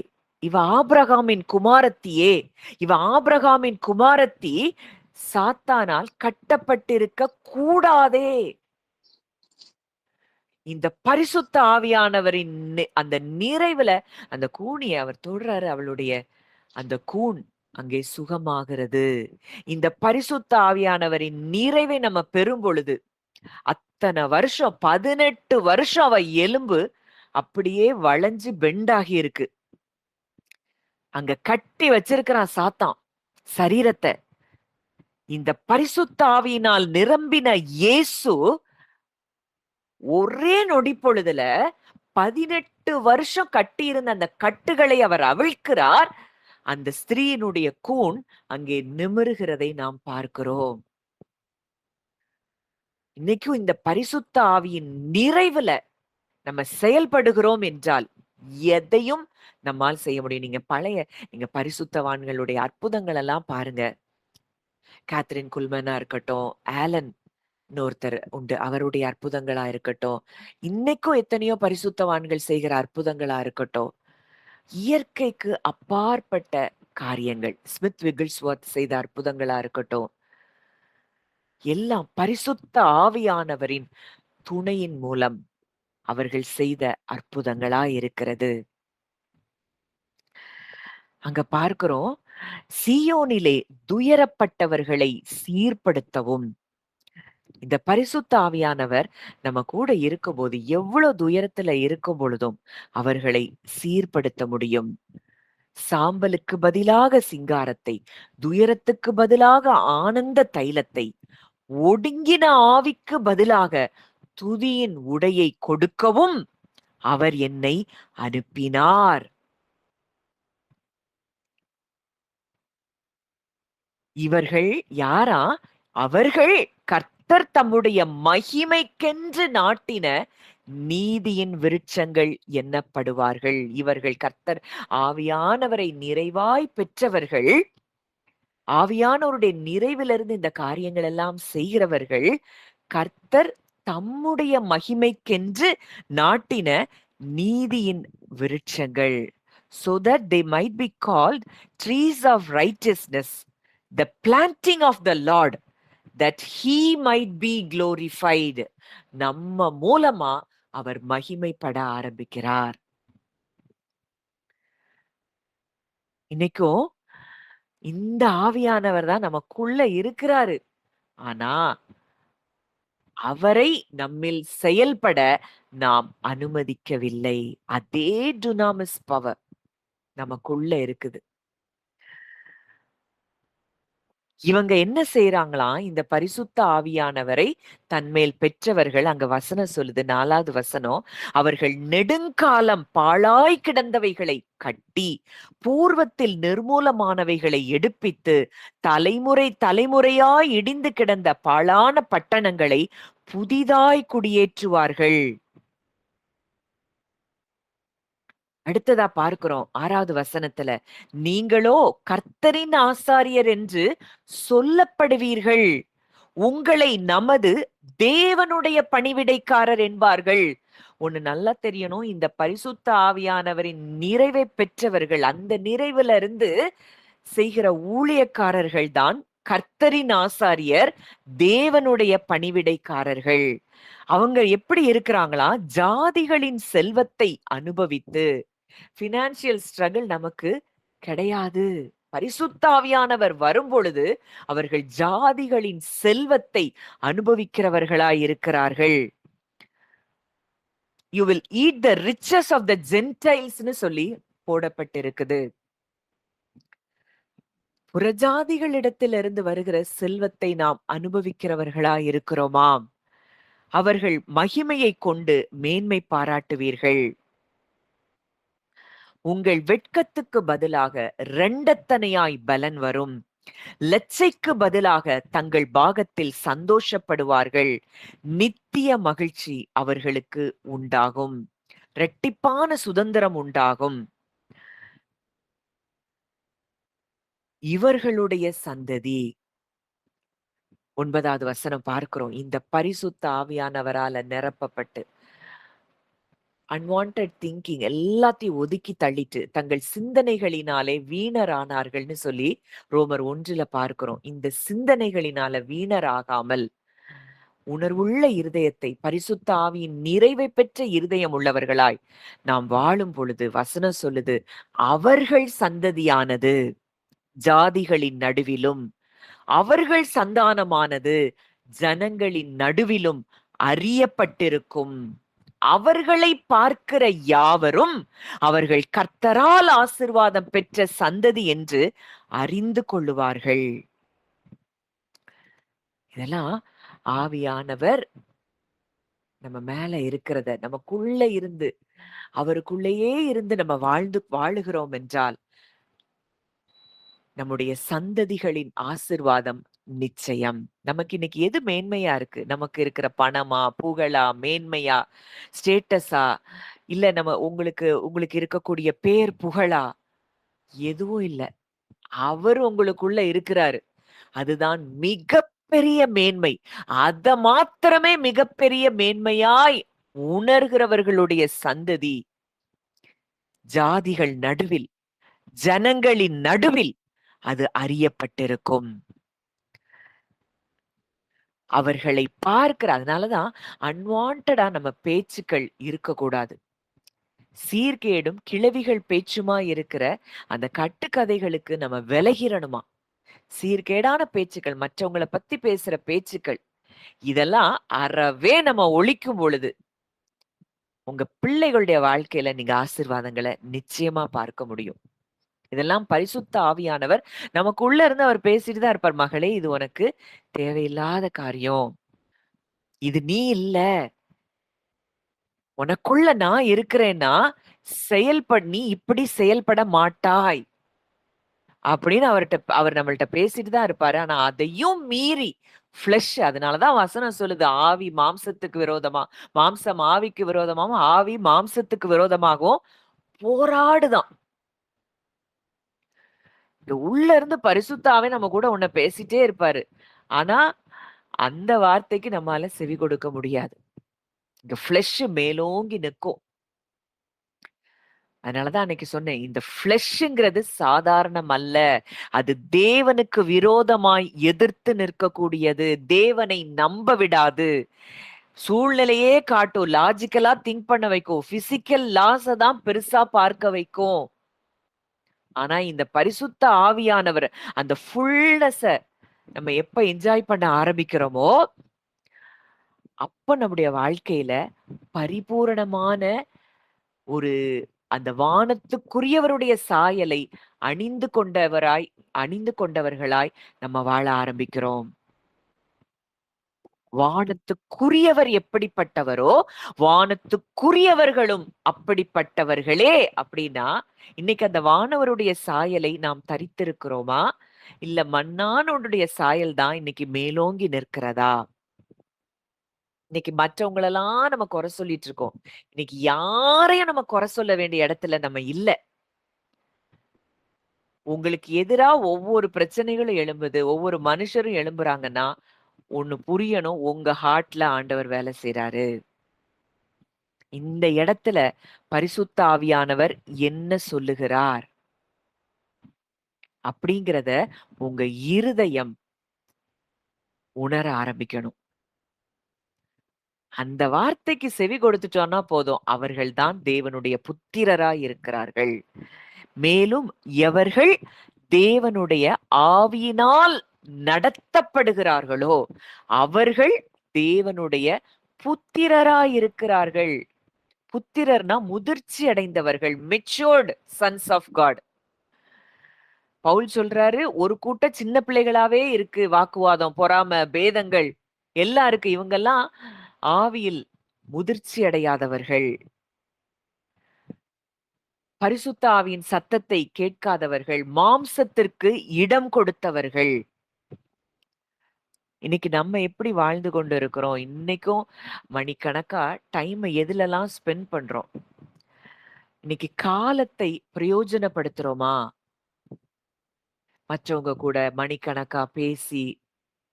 இவ ஆபிரகாமின் குமாரத்தியே, இவ ஆபிரகாமின் குமாரத்தி சாத்தானால் கட்டப்பட்டிருக்க கூடாதே. இந்த பரிசுத்த ஆவியானவரின் அந்த நிறைவுல அந்த கூனிய அவர் தொடுறாரு. அவளுடைய அந்த கூன் அங்கே சுகமாகிறது. இந்த பரிசுத்த ஆவியானவரின் நிறைவை நம்ம பெறும் பொழுது, அத்தனை வருஷம் 18 வருஷம் அவ எலும்பு அப்படியே வளைஞ்சு பெண்டாகி இருக்கு. அங்க கட்டி வச்சிருக்கிறான் சாத்தான் சரீரத்தை. இந்த பரிசுத்த ஆவியினால் நிரம்பின இயேசு ஒரே நொடி பொழுதுல 18 வருஷம் கட்டியிருந்த அந்த கட்டுகளை அவர் அவிழ்க்கிறார். அந்த ஸ்திரீயினுடைய கூன் அங்கே நிமிருகிறதை நாம் பார்க்கிறோம். இன்னைக்கும் இந்த பரிசுத்த ஆவியின் நிறைவுல நம்ம செயல்படுகிறோம் என்றால் எதையும் நம்மால் செய்ய முடியும். நீங்க பரிசுத்தவான்களுடைய அற்புதங்கள் எல்லாம் பாருங்க. கேத்ரின் குல்மனா இருக்கட்டும், ஆலன் ஒருத்தர் உண்டு, அவருடைய அற்புதங்களா இருக்கட்டும், இன்னைக்கும் எத்தனையோ பரிசுத்தவான்கள் செய்கிற அற்புதங்களா இருக்கட்டும், இயற்கைக்கு அப்பாற்பட்ட காரியங்கள், ஸ்மித் விகில்ஸ்வர்த் செய்த அற்புதங்களா இருக்கட்டும், எல்லாம் பரிசுத்த ஆவியானவரின் துணையின் மூலம் அவர்கள் செய்த அற்புதங்களா இருக்கிறது. அங்க பார்க்கிறோம், சீயோனிலே துயரப்பட்டவர்களை சீர்படுத்தவும். இந்த பரிசுத்த ஆவியானவர் நம்ம கூட இருக்கும்போது எவ்வளவு துயரத்துல இருக்கும் பொழுதும் அவர்களை சீர்படுத்த முடியும். சாம்பலுக்கு பதிலாக சிங்காரத்தை, துயரத்துக்கு பதிலாக ஆனந்த தைலத்தை, ஒடுங்கின ஆவிக்கு பதிலாக துதியின் உடையை கொடுக்கவும் அவர் என்னை அனுப்பினார். இவர்கள் யாரா? அவர்கள் கர்த்தர் தம்முடைய மகிமைக்கென்று நாட்டின நீதியின் விருட்சங்கள் எண்ணப்படுவார்கள். இவர்கள் கர்த்தர் ஆவியானவரை நிறைவாய் பெற்றவர்கள். ஆவியானவருடைய நிறைவிலிருந்து இந்த காரியங்கள் எல்லாம் செய்கிறவர்கள் கர்த்தர் தம்முடைய மகிமைக்கென்று நாட்டின நீதியின் விருட்சங்கள். So that they might be called trees of righteousness, the planting of the Lord, that he might be glorified. நம்ம மூலமா அவர் மகிமைப்பட ஆரம்பிக்கிறார். இன்னைக்கும் இந்த ஆவியானவர் தான் நமக்குள்ள இருக்கிறாரு. ஆனா அவரை நம்மில் செயல்பட நாம் அனுமதிக்கவில்லை. அதே டுனாமிஸ் பவர் நமக்குள்ள இருக்குது. இவங்க என்ன செய்யறாங்களாம்? இந்த பரிசுத்த ஆவியானவரை தன்மேல் பெற்றவர்கள், அங்க வசனம் சொல்லுது, 4வது வசனம், அவர்கள் நெடுங்காலம் பாழாய் கிடந்தவைகளை கட்டி, பூர்வத்தில் நிர்மூலமானவைகளை எடுப்பித்து, தலைமுறை தலைமுறையாய் இடிந்து கிடந்த பாழான பட்டணங்களை புதிதாய் குடியேற்றுவார்கள். அடுத்ததா பார்க்கிறோம் 6வது வசனத்துல, நீங்களோ கர்த்தரின் ஆசாரியர் என்று சொல்லப்படுவீர்கள், உங்களை நமது தேவனுடைய பணிவிடைக்காரர் என்பார்கள். ஒண்ணு நல்லா தெரியணும். இந்த பரிசுத்த ஆவியானவரின் நிறைவை பெற்றவர்கள், அந்த நிறைவுல இருந்து செய்கிற ஊழியக்காரர்கள் தான் கர்த்தரின் ஆசாரியர், தேவனுடைய பணிவிடைக்காரர்கள். அவங்க எப்படி இருக்கிறாங்களா? ஜாதிகளின் செல்வத்தை அனுபவித்து, பினான்சியல் ஸ்ட்ரகிள் நமக்கு கிடையாது. பரிசுத்த ஆவியானவர் வரும்பொழுது அவர்கள் ஜாதிகளின் செல்வத்தை அனுபவிக்கிறவர்களாய் இருக்கிறார்கள். You will eat the riches of the ஜென்டைல்ஸ்னு சொல்லி போடப்பட்டிருக்குது. புறஜாதிகளிடத்திலிருந்து வருகிற செல்வத்தை நாம் அனுபவிக்கிறவர்களாய் இருக்கிறோமாம். அவர்கள் மகிமையை கொண்டு மேன்மை பாராட்டுவீர்கள். உங்கள் வெட்கத்துக்கு பதிலாக இரண்டத்தனையாய் பலன் வரும். லட்சைக்கு பதிலாக தங்கள் பாகத்தில் சந்தோஷப்படுவார்கள். நித்திய மகிழ்ச்சி அவர்களுக்கு உண்டாகும். இரட்டிப்பான சுதந்திரம் உண்டாகும். இவர்களுடைய சந்ததி 9வது வசனம் பார்க்கிறோம். இந்த பரிசுத்த ஆவியானவரால நிரப்பப்பட்டு அன்வான்டட் திங்கிங் எல்லாத்தையும் ஒதுக்கி தள்ளிட்டு தங்கள் சிந்தனைகளினாலே வீணரானார்கள்னு சொல்லி ரோமர் 1 பார்க்கிறோம். இந்த சிந்தனைகளினால வீணராகாமல் உணர்வுள்ள இருதயத்தை, பரிசுத்த ஆவியின் நிறைவை பெற்ற இருதயம் உள்ளவர்களாய் நாம் வாழும் பொழுது வசனம் சொல்லுது, அவர்கள் சந்ததியானது ஜாதிகளின் நடுவிலும், அவர்கள் சந்தானமானது ஜனங்களின் நடுவிலும் அறியப்பட்டிருக்கும். அவர்களை பார்க்கிற யாவரும் அவர்கள் கர்த்தரால் ஆசீர்வாதம் பெற்ற சந்ததி என்று அறிந்து கொள்ளுவார்கள். இதெல்லாம் ஆவியானவர் நம்ம மேல இருக்கிறத, நமக்குள்ள இருந்து, அவருக்குள்ளேயே இருந்து நம்ம வாழுகிறோம் என்றால் நம்முடைய சந்ததிகளின் ஆசிர்வாதம் நிச்சயம். நமக்கு இன்னைக்கு எது மேன்மையா இருக்கு? நமக்கு இருக்கிற பணமா, புகழா, மேன்மையா, ஸ்டேட்டஸா, இல்ல உங்களுக்கு இருக்கக்கூடிய பேர் புகழா? எதுவும் இல்ல. அவர் உங்களுக்குள்ள இருக்கிறாரு. அதுதான் மிகப்பெரிய மேன்மை. அத மாத்திரமே மிகப்பெரிய மேன்மையாய் உணர்கிறவர்களுடைய சந்ததி ஜாதிகள் நடுவில், ஜனங்களின் நடுவில் அது அறியப்பட்டிருக்கும். அவர்களை பார்க்கிற, அதனாலதான் அன்வான்டா நம்ம பேச்சுக்கள் இருக்கக்கூடாது. சீர்கேடும் கிழவிகள் பேச்சுமா இருக்கிற அந்த கட்டுக்கதைகளுக்கு நம்ம விலகிரணுமா. சீர்கேடான பேச்சுக்கள், மற்றவங்களை பத்தி பேசுற பேச்சுக்கள், இதெல்லாம் அறவே நம்ம ஒழிக்கும் பொழுது உங்க பிள்ளைகளுடைய வாழ்க்கையில நீங்க ஆசீர்வாதங்களை நிச்சயமா பார்க்க முடியும். இதெல்லாம் பரிசுத்த ஆவியானவர் நமக்குள்ள இருந்து அவர் பேசிட்டு தான் இருப்பார். மகளே, இது உனக்கு தேவையில்லாத காரியம், இது நீ இல்ல, உனக்குள்ள நான் இருக்கிறேன்னா நீ இப்படி செயல்பட மாட்டாய் அப்படின்னு அவர் நம்மள்ட்ட பேசிட்டு தான் இருப்பாரு. ஆனா அதையும் மீறி பிளஷ், அதனாலதான் வசனம் சொல்லுது, ஆவி மாம்சத்துக்கு விரோதமா, மாம்சம் ஆவிக்கு விரோதமாகவும் ஆவி மாம்சத்துக்கு விரோதமாகவும் போராடுதான். உள்ள இருந்து பரிசுத்தாவே நம்ம கூட உன்னை பேசிட்டே இருப்பாரு. ஆனா அந்த வார்த்தைக்கு நம்மால செவி கொடுக்க முடியாது. இங்க பிளஷ் மேலோங்கி நிற்கும். அதனாலதான் அன்னைக்கு சொன்னேன், இந்த பிளஷ்ங்கிறது சாதாரணம் அல்ல. அது தேவனுக்கு விரோதமாய் எதிர்த்து நிற்கக்கூடியது. தேவனை நம்ப விடாது. சூழ்நிலையே காட்டும், லாஜிக்கலா திங்க் பண்ண வைக்கும், பிசிக்கல் லாஸ தான் பெருசா பார்க்க வைக்கும். ஆனா இந்த பரிசுத்த ஆவியானவர் அந்த ஃபுல்னஸ நம்ம எப்ப என்ஜாய் பண்ண ஆரம்பிக்கிறோமோ அப்ப நம்முடைய வாழ்க்கையில பரிபூரணமான ஒரு அந்த வானத்துக்குரியவருடைய சாயலை அணிந்து கொண்டவர்களாய் நம்ம வாழ ஆரம்பிக்கிறோம். வானத்துக்குரியவர் எப்படிப்பட்டவரோ வானத்துக்குரியவர்களும் அப்படிப்பட்டவர்களே. அப்படின்னா இன்னைக்கு அந்த வானவருடைய சாயலை நாம் தரித்திருக்கிறோமா, இல்ல மண்ணானுடைய சாயல் தான் இன்னைக்கு மேலோங்கி நிற்கிறதா? இன்னைக்கு மற்றவங்களெல்லாம் நம்ம குறை சொல்லிட்டு இருக்கோம். இன்னைக்கு யாரையும் நம்ம குறை சொல்ல வேண்டிய இடத்துல நம்ம இல்ல. உங்களுக்கு எதிரா ஒவ்வொரு பிரச்சனைகளும் எழும்புது, ஒவ்வொரு மனுஷரும் எழும்புறாங்கன்னா ஒண்ணு புரியணும், உங்க ஹார்ட்ல ஆண்டவர் வேலை செய்றாரு. இந்த இடத்துல பரிசுத்த ஆவியானவர் என்ன சொல்லுகிறார் அப்படிங்கிறத உங்க இருதயம் உணர ஆரம்பிக்கணும். அந்த வார்த்தைக்கு செவி கொடுத்துட்டோம்னா போதும். அவர்கள்தான் தேவனுடைய புத்திரராய் இருக்கிறார்கள். மேலும் எவர்கள் தேவனுடைய ஆவியினால் நடத்தப்படுகிறார்களோ அவர்கள் தேவனுடைய புத்திரராய் இருக்கிறார்கள். புத்திரர்னா முதிர்ச்சி அடைந்தவர்கள், matured sons of God. Paul சொல்றாரு, ஒரு கூட்டம் சின்ன பிள்ளைகளாவே இருக்கு, வாக்குவாதம், பொறாமை, பேதங்கள் எல்லாம் இருக்கு. இவங்கெல்லாம் ஆவியில் முதிர்ச்சி அடையாதவர்கள், பரிசுத்த ஆவியின் சத்தத்தை கேட்காதவர்கள், மாம்சத்திற்கு இடம் கொடுத்தவர்கள். இன்னைக்கு நம்ம எப்படி வாழ்ந்து கொண்டு இருக்கிறோம்? இன்னைக்கும் மணிக்கணக்கா டைம் எதுலலாம் ஸ்பெண்ட் பண்றோம்? இன்னைக்கு காலத்தை பிரயோஜனப்படுத்துறோமா? மற்றவங்க கூட மணிக்கணக்கா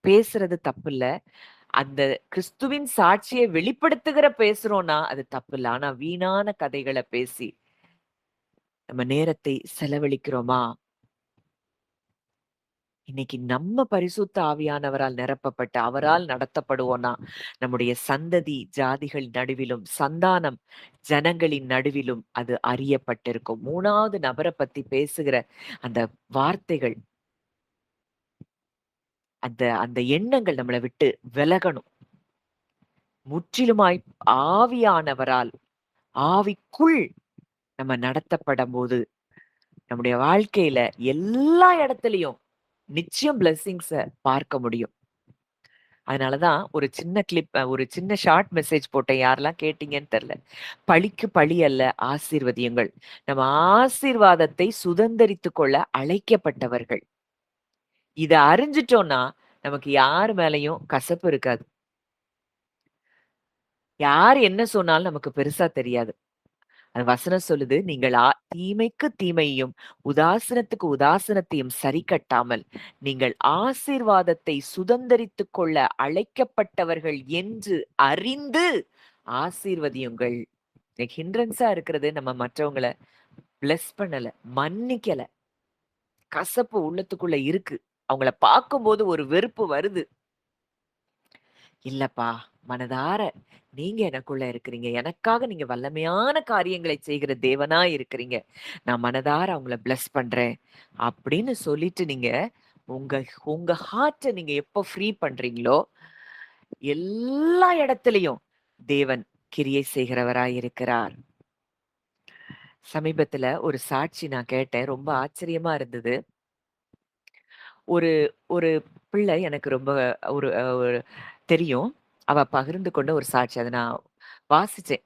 பேசுறது தப்பில்ல. அந்த கிறிஸ்துவின் சாட்சியை வெளிப்படுத்துகிற பேசுறோம்னா அது தப்பில்ல. ஆனா வீணான கதைகள பேசி நம்ம நேரத்தை செலவழிக்கிறோமா? இன்னைக்கு நம்ம பரிசுத்த ஆவியானவரால் நிரப்பப்பட்டு அவரால் நடத்தப்படுவோம்னா நம்முடைய சந்ததி ஜாதிகள் நடுவிலும் சந்தானம் ஜனங்களின் நடுவிலும் அது அறியப்பட்டிருக்கும். 3வது நபரை பத்தி பேசுகிற அந்த வார்த்தைகள், அந்த அந்த எண்ணங்கள் நம்மளை விட்டு விலகணும். முற்றிலுமாய் ஆவியானவரால் ஆவிக்குள் நம்ம நடத்தப்படும் போது நம்முடைய வாழ்க்கையில எல்லா இடத்துலயும் நிச்சயம் பிளெஸிங்ஸ பார்க்க முடியும். அதனாலதான் ஒரு சின்ன கிளிப், ஒரு சின்ன ஷார்ட் மெசேஜ் போட்டேன். யாரெல்லாம் கேட்டீங்கன்னு தெரியல. பழிக்கு பழி அல்ல, ஆசீர்வதியுங்கள். நம்ம ஆசீர்வாதத்தை சுதந்தரித்துக் கொள்ள அழைக்கப்பட்டவர்கள். இத அறிஞ்சிட்டோம்னா நமக்கு யார் மேலயும் கசப்பு இருக்காது. யார் என்ன சொன்னாலும் நமக்கு பெருசா தெரியாது. அது வசனம் சொல்லுது, நீங்கள் தீமைக்கு தீமையும் உதாசனத்துக்கு உதாசனத்தையும் சரி கட்டாமல் நீங்கள் ஆசீர்வாதத்தை சுதந்தரித்துக் கொள்ள அழைக்கப்பட்டவர்கள் என்று அறிந்து ஆசீர்வதியுங்கள். ஹிண்ட்ரன்ஸா இருக்கிறது நம்ம மற்றவங்கள பிளஸ் பண்ணல, மன்னிக்கல. கசப்பு உள்ளத்துக்குள்ள இருக்கு. அவங்கள பார்க்கும்போது ஒரு வெறுப்பு வருது. இல்லப்பா, மனதார நீங்க எனக்குள்ள இருக்கிறீங்க. எனக்காக நீங்க வல்லமையான காரியங்களை செய்கிற தேவனா இருக்கிறீங்க. நான் மனதார அவங்கள பிளஸ் பண்றேன். அப்படின்னு சொல்லிட்டு நீங்க உங்க உங்க ஹார்ட்ட நீங்க எப்ப ஃப்ரீ பண்றீங்களோ, எல்லா இடத்திலயும் தேவன் கிரியை செய்கிறவராய் இருக்கிறார். சமீபத்துல ஒரு சாட்சி நான் கேட்டேன். ரொம்ப ஆச்சரியமா இருந்தது. ஒரு ஒரு பிள்ளை எனக்கு ரொம்ப ஒரு ஒரு தெரியும். அவ பகிர்ந்து கொண்ட ஒரு சாட்சி. அத நான் வாசிச்சேன்.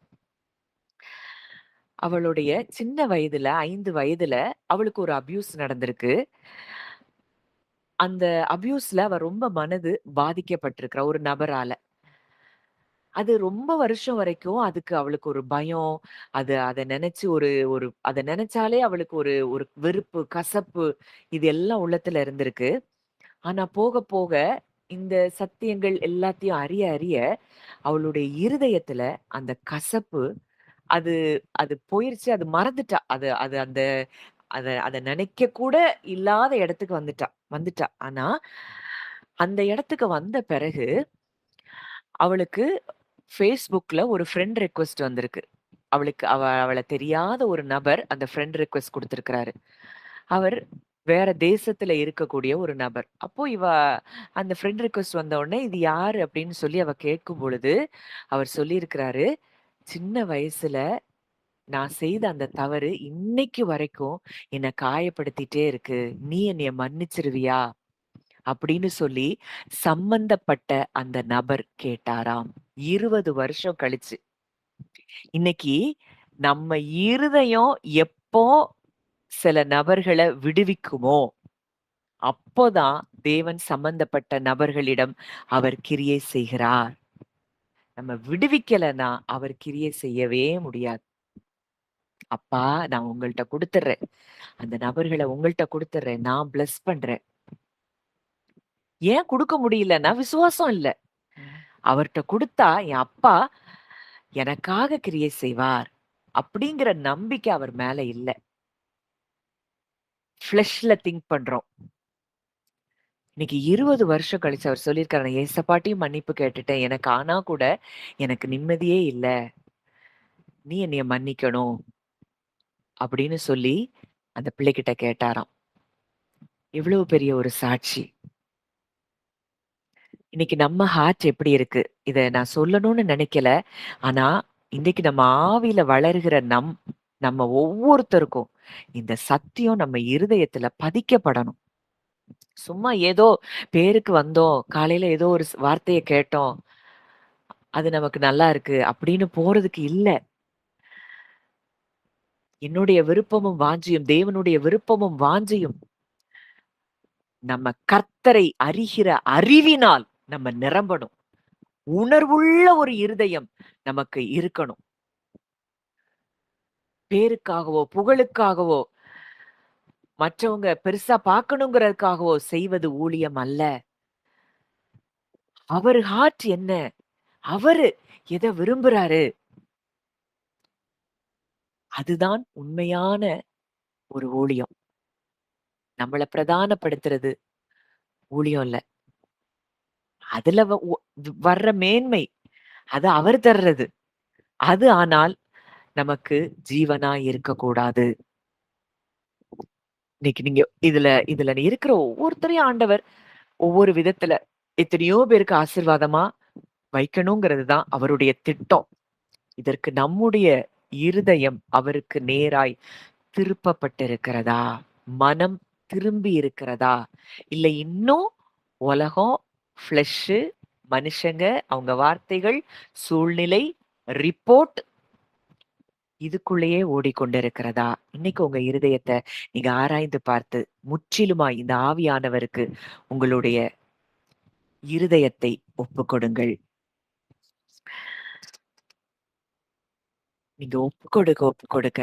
அவளுடைய சின்ன வயதுல 5 வயதுல அவளுக்கு ஒரு அபியூஸ் நடந்திருக்கு. அந்த அபியூஸ்ல அவ ரொம்ப மனது பாதிக்கப்பட்டிருக்கிறா ஒரு நபரால. அது ரொம்ப வருஷம் வரைக்கும் அதுக்கு அவளுக்கு ஒரு பயம். அத நினைச்சு ஒரு ஒரு அத நினைச்சாலே அவளுக்கு ஒரு ஒரு வெறுப்பு, கசப்பு இது எல்லாம் உள்ளத்துல இருந்திருக்கு. ஆனா போக போக இந்த சத்தியங்கள் எல்லாத்தையும் அறிய அறிய அவளுடைய இருதயத்துல அந்த கசப்பு அது அது போயிருச்சு. அது மறந்துட்டா. அது அது அந்த அத அத நினைக்க கூட இல்லாத இடத்துக்கு வந்துட்டா. ஆனா, அந்த இடத்துக்கு வந்த பிறகு, அவளுக்கு Facebookல ஒரு ஃப்ரெண்ட் ரிக்வெஸ்ட் வந்திருக்கு. அவள தெரியாத ஒரு நபர் அந்த ஃப்ரெண்ட் ரிக்வெஸ்ட் குடுத்திருக்கிறாரு. அவர் வேற தேசத்துல இருக்கக்கூடிய ஒரு நபர். அப்போ அந்த ஃப்ரெண்ட் ரிக்வெஸ்ட் வந்த உடனே, "இது யாரு?" அப்படின்னு சொல்லி அவ கேட்கும் பொழுது, அவர் சொல்லியிருக்கிறாரு, "சின்ன வயசுல நான் செய்த அந்த தவறு இன்னைக்கு வரைக்கும் என்ன காயப்படுத்திட்டே இருக்கு. நீ என்னைய மன்னிச்சிருவியா?" அப்படின்னு சொல்லி சம்பந்தப்பட்ட அந்த நபர் கேட்டாராம். 20 வருஷம் கழிச்சு. இன்னைக்கு நம்ம இருதயம் எப்போ சில நபர்கள விடுவிக்குமோ, அப்போதான் தேவன் சம்பந்தப்பட்ட நபர்களிடம் அவர் கிரியை செய்கிறார். நம்ம விடுவிக்கலன்னா அவர் கிரியை செய்யவே முடியாது. அப்பா, நான் உங்கள்ட்ட குடுத்துடுறேன். அந்த நபர்கள உங்கள்ட்ட குடுத்துடுறேன். நான் பிளஸ் பண்றேன். ஏன் குடுக்க முடியலன்னா, விசுவாசம் இல்ல. அவர்ட்ட குடுத்தா என் அப்பா எனக்காக கிரியை செய்வார் அப்படிங்கிற நம்பிக்கை அவர் மேல இல்ல. ஃப்ளஷ்ல திங்க் பண்றோம். இன்னைக்கு 20 வருஷம் கழிச்சு அவர் சொல்லியிருக்காரு, நான் ஏசப்பாட்டையும் மன்னிப்பு கேட்டுட்டேன். எனக்கு ஆனா கூட எனக்கு நிம்மதியே இல்ல. நீ என்னைய மன்னிக்கணும் அப்படின்னு சொல்லி அந்த பிள்ளைகிட்ட கேட்டாராம். எவ்வளவு பெரிய ஒரு சாட்சி. இன்னைக்கு நம்ம ஹார்ட் எப்படி இருக்கு? இத நான் சொல்லணும்னு நினைக்கல. ஆனா, இன்னைக்கு நம்ம ஆவியில வளருகிற நம்ம ஒவ்வொருத்தருக்கும் இந்த சத்தியம் நம்ம இருதயத்துல பதிக்கப்படணும். சும்மா ஏதோ பேருக்கு வந்தோம். காலையில ஏதோ ஒரு வார்த்தைய கேட்டோம். அது நமக்கு நல்லா இருக்கு அப்படின்னு போறதுக்கு இல்ல. என்னுடைய விருப்பமும் வாஞ்சையும், தேவனுடைய விருப்பமும் வாஞ்சையும் நம்ம கர்த்தரை அறிகிற அறிவினால் நம்ம நிரம்பணும். உணர்வுள்ள ஒரு இருதயம் நமக்கு இருக்கணும். பேருக்காகவோ, புகழுக்காகவோ, மற்றவங்க பெருசா பார்க்கணுங்கிறதுக்காகவோ செய்வது ஊழியம் அல்ல. அவரு ஹார்ட் என்ன? அவரு எத விரும்புறாரு? அதுதான் உண்மையான ஒரு ஊழியம். நம்மள பிரதானப்படுத்துறது ஊழியம் இல்ல. அதுல வர்ற மேன்மை, அது அவர் தர்றது. அது ஆனால் நமக்கு ஜீவனா இருக்கக்கூடாது. இன்னைக்கு நீங்க இதுல இதுல இருக்கிற ஒவ்வொருத்தரையும் ஆண்டவர் ஒவ்வொரு விதத்துல எத்தனையோ பேருக்கு ஆசீர்வாதமா வைக்கணுங்கிறது தான் அவருடைய திட்டம். இதற்கு நம்முடைய இருதயம் அவருக்கு நேராய் திருப்பப்பட்டிருக்கிறதா? மனம் திரும்பி இருக்கிறதா? இல்ல இன்னும் உலகம், ஃப்ளஷ், மனுஷங்க, அவங்க வார்த்தைகள், சூழ்நிலை, ரிப்போர்ட் இதுக்குள்ளேயே ஓடிக்கொண்டிருக்கிறதா? இன்னைக்கு உங்க இருதயத்த நீங்க ஆராய்ந்து பார்த்து முற்றிலுமாய் இந்த ஆவியானவருக்கு உங்களுடைய இருதயத்தை ஒப்புக்கொடுங்கள். நீங்க ஒப்புக்கொடுக்க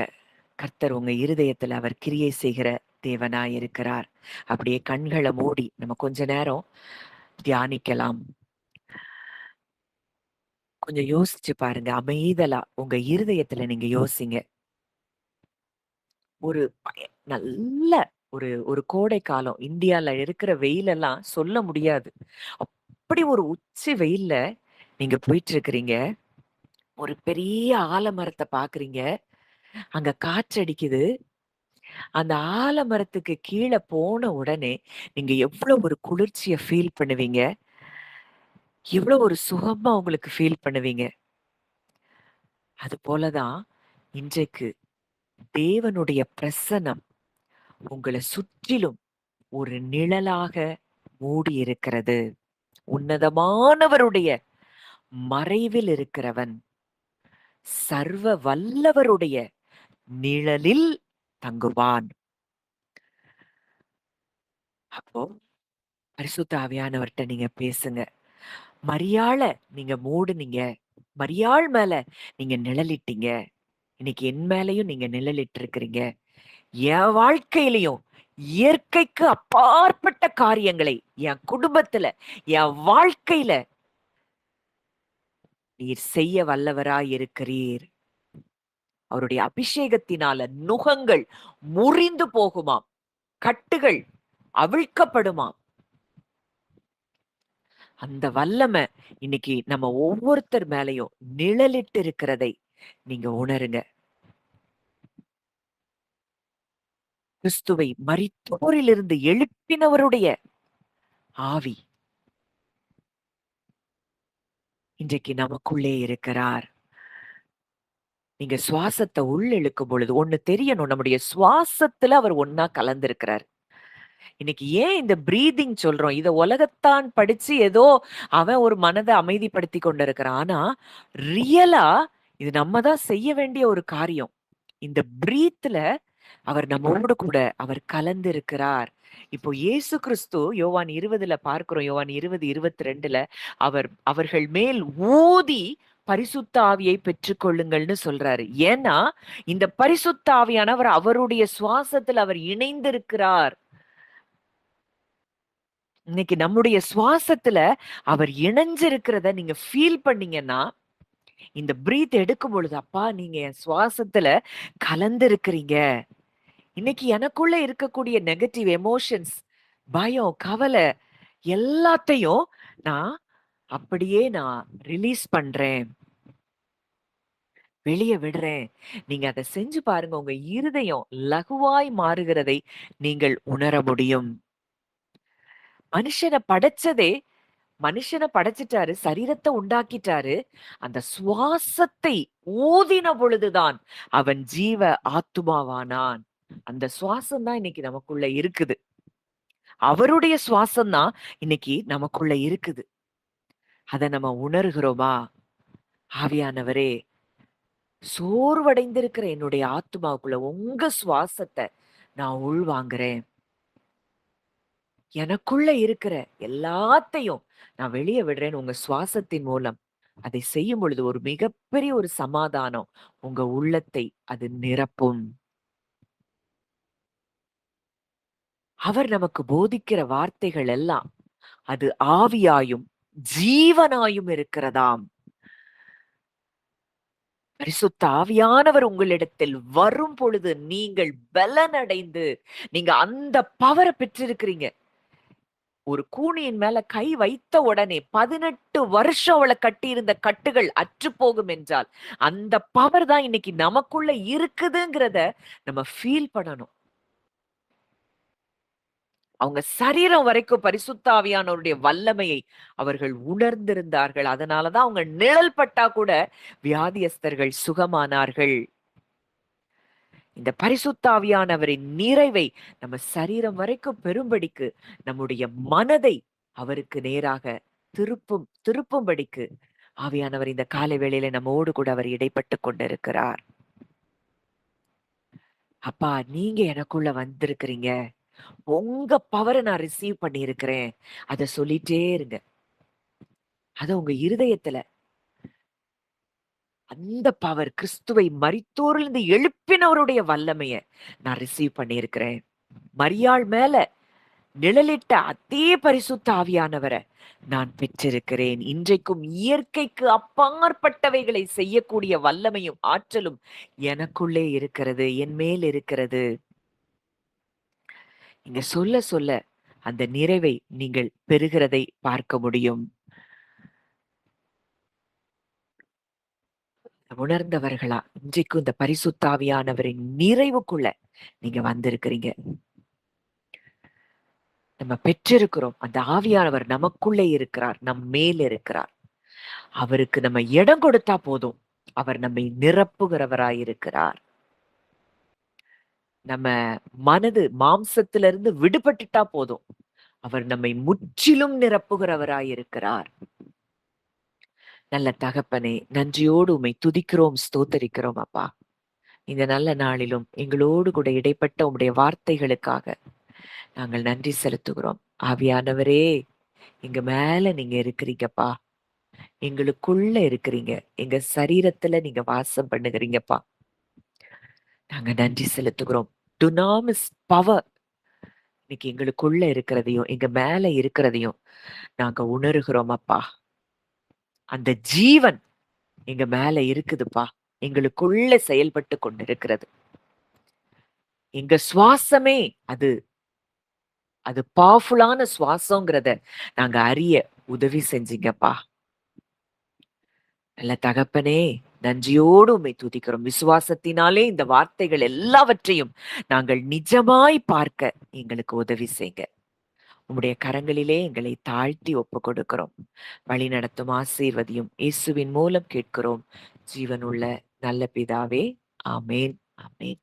கர்த்தர் உங்க இருதயத்துல அவர் கிரியை செய்கிற தேவனாய் இருக்கிறார். அப்படியே கண்களை மூடி நம்ம கொஞ்ச நேரம் தியானிக்கலாம். கொஞ்சம் யோசிச்சு பாருங்க. அமைதலா உங்க இருதயத்துல நீங்க யோசிங்க. ஒரு நல்ல ஒரு ஒரு கோடை காலம் இந்தியால இருக்கிற வெயிலெல்லாம் சொல்ல முடியாது. அப்படி ஒரு உச்சி வெயில்ல நீங்க போயிட்டு இருக்கிறீங்க. ஒரு பெரிய ஆலமரத்த பாக்குறீங்க. அங்க காற்றடிக்குது. அந்த ஆலமரத்துக்கு கீழ போன உடனே, நீங்க எவ்வளவு ஒரு குளிர்ச்சிய ஃபீல் பண்ணுவீங்க? எவ்வளவு ஒரு சுகமா உங்களுக்கு ஃபீல் பண்ணுவீங்க? அது போல தான் இன்றைக்கு தேவனுடைய பிரசன்னம் உங்கள சுற்றிலும் ஒரு நிழலாக மூடி இருக்கிறது. உன்னதமானவருடைய மறைவில் இருக்கிறவன், சர்வ வல்லவருடைய நிழலில் தங்குவான். அப்போ பரிசுத்த ஆவியானவர்ட்ட நீங்க பேசுங்க. மரியாள நீங்க மூடுனீங்க. மரியாள் மேல நீங்க நிழலிட்டீங்க. இன்னைக்கு என் மேலயும் நீங்க நிழலிட்டு இருக்கிறீங்க. என் வாழ்க்கையிலயும் இயற்கைக்கு அப்பாற்பட்ட காரியங்களை என் குடும்பத்துல, என் வாழ்க்கையில நீர் செய்ய வல்லவராய் இருக்கிறீர். அவருடைய அபிஷேகத்தினால நுகங்கள் முறிந்து போகுமாம். கட்டுகள் அவிழ்க்கப்படுமாம். அந்த வல்லமை இன்னைக்கு நம்ம ஒவ்வொருத்தர் மேலயும் நிழலிட்டு இருக்கிறதை நீங்க உணருங்க. கிறிஸ்துவை மரித்தோரிலிருந்து எழுப்பினவருடைய ஆவி இன்றைக்கு நமக்குள்ளே இருக்கிறார். நீங்க சுவாசத்தை உள்ள இழுக்கும் பொழுது ஒண்ணு தெரியணும், நம்முடைய சுவாசத்துல அவர் ஒண்ணா கலந்திருக்கிறார். இன்னைக்கு ஏன் இந்த பிரீதிங் சொல்றோம்? இத உலகத்தான் படிச்சு ஏதோ அவன் ஒரு மனதை அமைதிப்படுத்தி கொண்டிருக்கிறான். ஆனா ரியலா இது நம்ம தான் செய்ய வேண்டிய ஒரு காரியம். இந்த பிரீத்ல அவர் நம்மோடு கூட அவர் கலந்திருக்கிறார். இப்போ இயேசு கிறிஸ்து யோவான் 20ல பார்க்கிறோம். யோவான் 20:22ல அவர்கள் மேல் ஊதி பரிசுத்த ஆவியை பெற்றுக்கொள்ளுங்கள்னு சொல்றாரு. ஏன்னா இந்த பரிசுத்த ஆவியானவர் அவருடைய சுவாசத்தில் அவர் இணைந்திருக்கிறார். இன்னைக்கு நம்முடைய சுவாசத்துல அவர் இணைஞ்சிருக்கிறத நீங்க ஃபீல் பண்ணீங்கன்னா இந்த பிரீத் எடுக்கும் பொழுது, அப்பா நீங்க என் சுவாசத்துல கலந்திருக்கிறீங்க. இன்னைக்கு எனக்குள்ள இருக்கக்கூடிய நெகட்டிவ் எமோஷன்ஸ், பயம், கவலை எல்லாத்தையும் நான் அப்படியே நான் ரிலீஸ் பண்றேன். வெளிய விடுறேன். நீங்க அத செஞ்சு பாருங்க. உங்க இருதயம் லகுவாய் மாறுகிறதை நீங்கள் உணர முடியும். மனுஷன படைச்சதே மனுஷன படைச்சுட்டாரு, சரீரத்த உண்டாக்கிட்டாரு. அந்த சுவாசத்தை ஊதின பொழுதுதான் அவன் ஜீவ ஆத்துமாவானான். அந்த சுவாசம் தான் இன்னைக்கு நமக்குள்ள இருக்குது. அவருடைய சுவாசம் தான் இன்னைக்கு நமக்குள்ள இருக்குது. அத நம்ம உணர்கிறோமா? ஆவியானவரே, சோர்வடைந்திருக்கிற என்னுடைய ஆத்துமாவுக்குள்ள உங்க சுவாசத்த நான் உள்வாங்குறேன். எனக்குள்ள இருக்கிற எல்லாத்தையும் நான் வெளிய விடுறேன்னு உங்க சுவாசத்தின் மூலம் அதை செய்யும் பொழுது ஒரு மிகப்பெரிய ஒரு சமாதானம் உங்க உள்ளத்தை அது நிரப்பும். அவர் நமக்கு போதிக்கிற வார்த்தைகள் எல்லாம் அது ஆவியாயும் ஜீவனாயும் இருக்கிறதாம். பரிசுத்த ஆவியானவர் உங்களிடத்தில் வரும் பொழுது நீங்கள் பலனடைந்து நீங்க அந்த பவரை பெற்றிருக்கிறீங்க. ஒரு கூனியின் மேல கை வைத்த உடனே 18 வருஷம் அவள கட்டியிருந்த கட்டுகள் அற்று போகும் என்றால், அந்த பவர் தான் இன்னைக்கு நமக்குள்ள இருக்குதுங்கிறத நம்ம ஃபீல் பண்ணணும். அவங்க சரீரம் வரைக்கும் பரிசுத்த ஆவியானவருடைய வல்லமையை அவர்கள் உணர்ந்திருந்தார்கள். அதனால தான் அவங்க நிழல் பட்டா கூட வியாதியஸ்தர்கள் சுகமானார்கள். இந்த பரிசுத்த ஆவியானவரின் நிறைவை நம்ம சரீரம் வரைக்கும் பெறும்படிக்கு நம்முடைய மனதை அவருக்கு நேராக திருப்பும்படிக்கு ஆவியானவர் இந்த காலை வேளையில நம்மோடு கூட அவர் இடைப்பட்டு கொண்டிருக்கிறார். அப்பா நீங்க எனக்குள்ள வந்திருக்கிறீங்க. உங்க பவரை நான் ரிசீவ் பண்ணி இருக்கிறேன். அத சொல்லிட்டே இருங்க. அத உங்க இருதயத்துல அந்த பவர் கிறிஸ்துவை மரித்தோரிலிருந்து எழுப்பினவருடைய வல்லமைய நான் ரிசீவ் பண்ணியிருக்கிறேன். மரியாள் மேல நிழலிட்ட அதே பரிசுத்த ஆவியானவரை நான் பெற்றிருக்கிறேன். இன்றைக்கும் இயற்கைக்கு அப்பாற்பட்டவைகளை செய்யக்கூடிய வல்லமையும் ஆற்றலும் எனக்குள்ளே இருக்கிறது, என் மேல் இருக்கிறது. நீங்க சொல்ல சொல்ல அந்த நிறைவை நீங்கள் பெறுகிறதை பார்க்க முடியும். உணர்ந்தவர்களா இன்றைக்கும் இந்த பரிசுத்த ஆவியானவரின் நிறைவுக்குள்ள நீங்க வந்திருக்கிறீங்க. நம்ம பெற்றிருக்கிறோம். அந்த ஆவியானவர் நமக்குள்ளே இருக்கிறார், நம் மேல் இருக்கிறார். அவருக்கு நம்ம இடம் கொடுத்தா போதும். அவர் நம்மை நிரப்புகிறவராயிருக்கிறார். நம்ம மனது மாம்சத்திலிருந்து விடுபட்டுட்டா போதும். அவர் நம்மை முற்றிலும் நிரப்புகிறவராயிருக்கிறார். நல்ல தகப்பனே, நன்றியோடு உம்மை துதிக்கிறோம், ஸ்தோத்தரிக்கிறோம் அப்பா. இந்த நல்ல நாளிலும் எங்களோடு கூட இடைப்பட்ட உம்முடைய வார்த்தைகளுக்காக நாங்கள் நன்றி செலுத்துகிறோம். ஆவியானவரே, எங்க மேல நீங்க இருக்கிறீங்கப்பா. எங்களுக்குள்ள இருக்கிறீங்க. எங்க சரீரத்துல நீங்க வாசம் பண்ணுகிறீங்கப்பா. நாங்க நன்றி செலுத்துகிறோம். டுனாமிஸ் பவர் இன்னைக்கு எங்களுக்குள்ள இருக்கிறதையும், எங்க மேல இருக்கிறதையும் நாங்க உணர்கிறோம் அப்பா. அந்த ஜீவன் எங்க மேல இருக்குதுப்பா. எங்களுக்குள்ள செயல்பட்டு கொண்டிருக்கிறது. எங்க சுவாசமே அது அது பவர்ஃபுல்லான சுவாசங்கிறத நாங்க அறிய உதவி செஞ்சீங்கப்பா. நல்ல தகப்பனே, நன்றியோடு உம்மை துதிக்கிறோம். விசுவாசத்தினாலே இந்த வார்த்தைகள் எல்லாவற்றையும் நாங்கள் நிஜமாய் பார்க்க எங்களுக்கு உதவி செய்யுங்க. உம்முடைய கரங்களிலே எங்களை தாழ்த்தி ஒப்பு கொடுக்கிறோம். வழி நடத்தும் ஆசீர்வதியும் இயேசுவின் மூலம் கேட்கிறோம். ஜீவனுள்ள நல்ல பிதாவே, ஆமேன், ஆமேன்.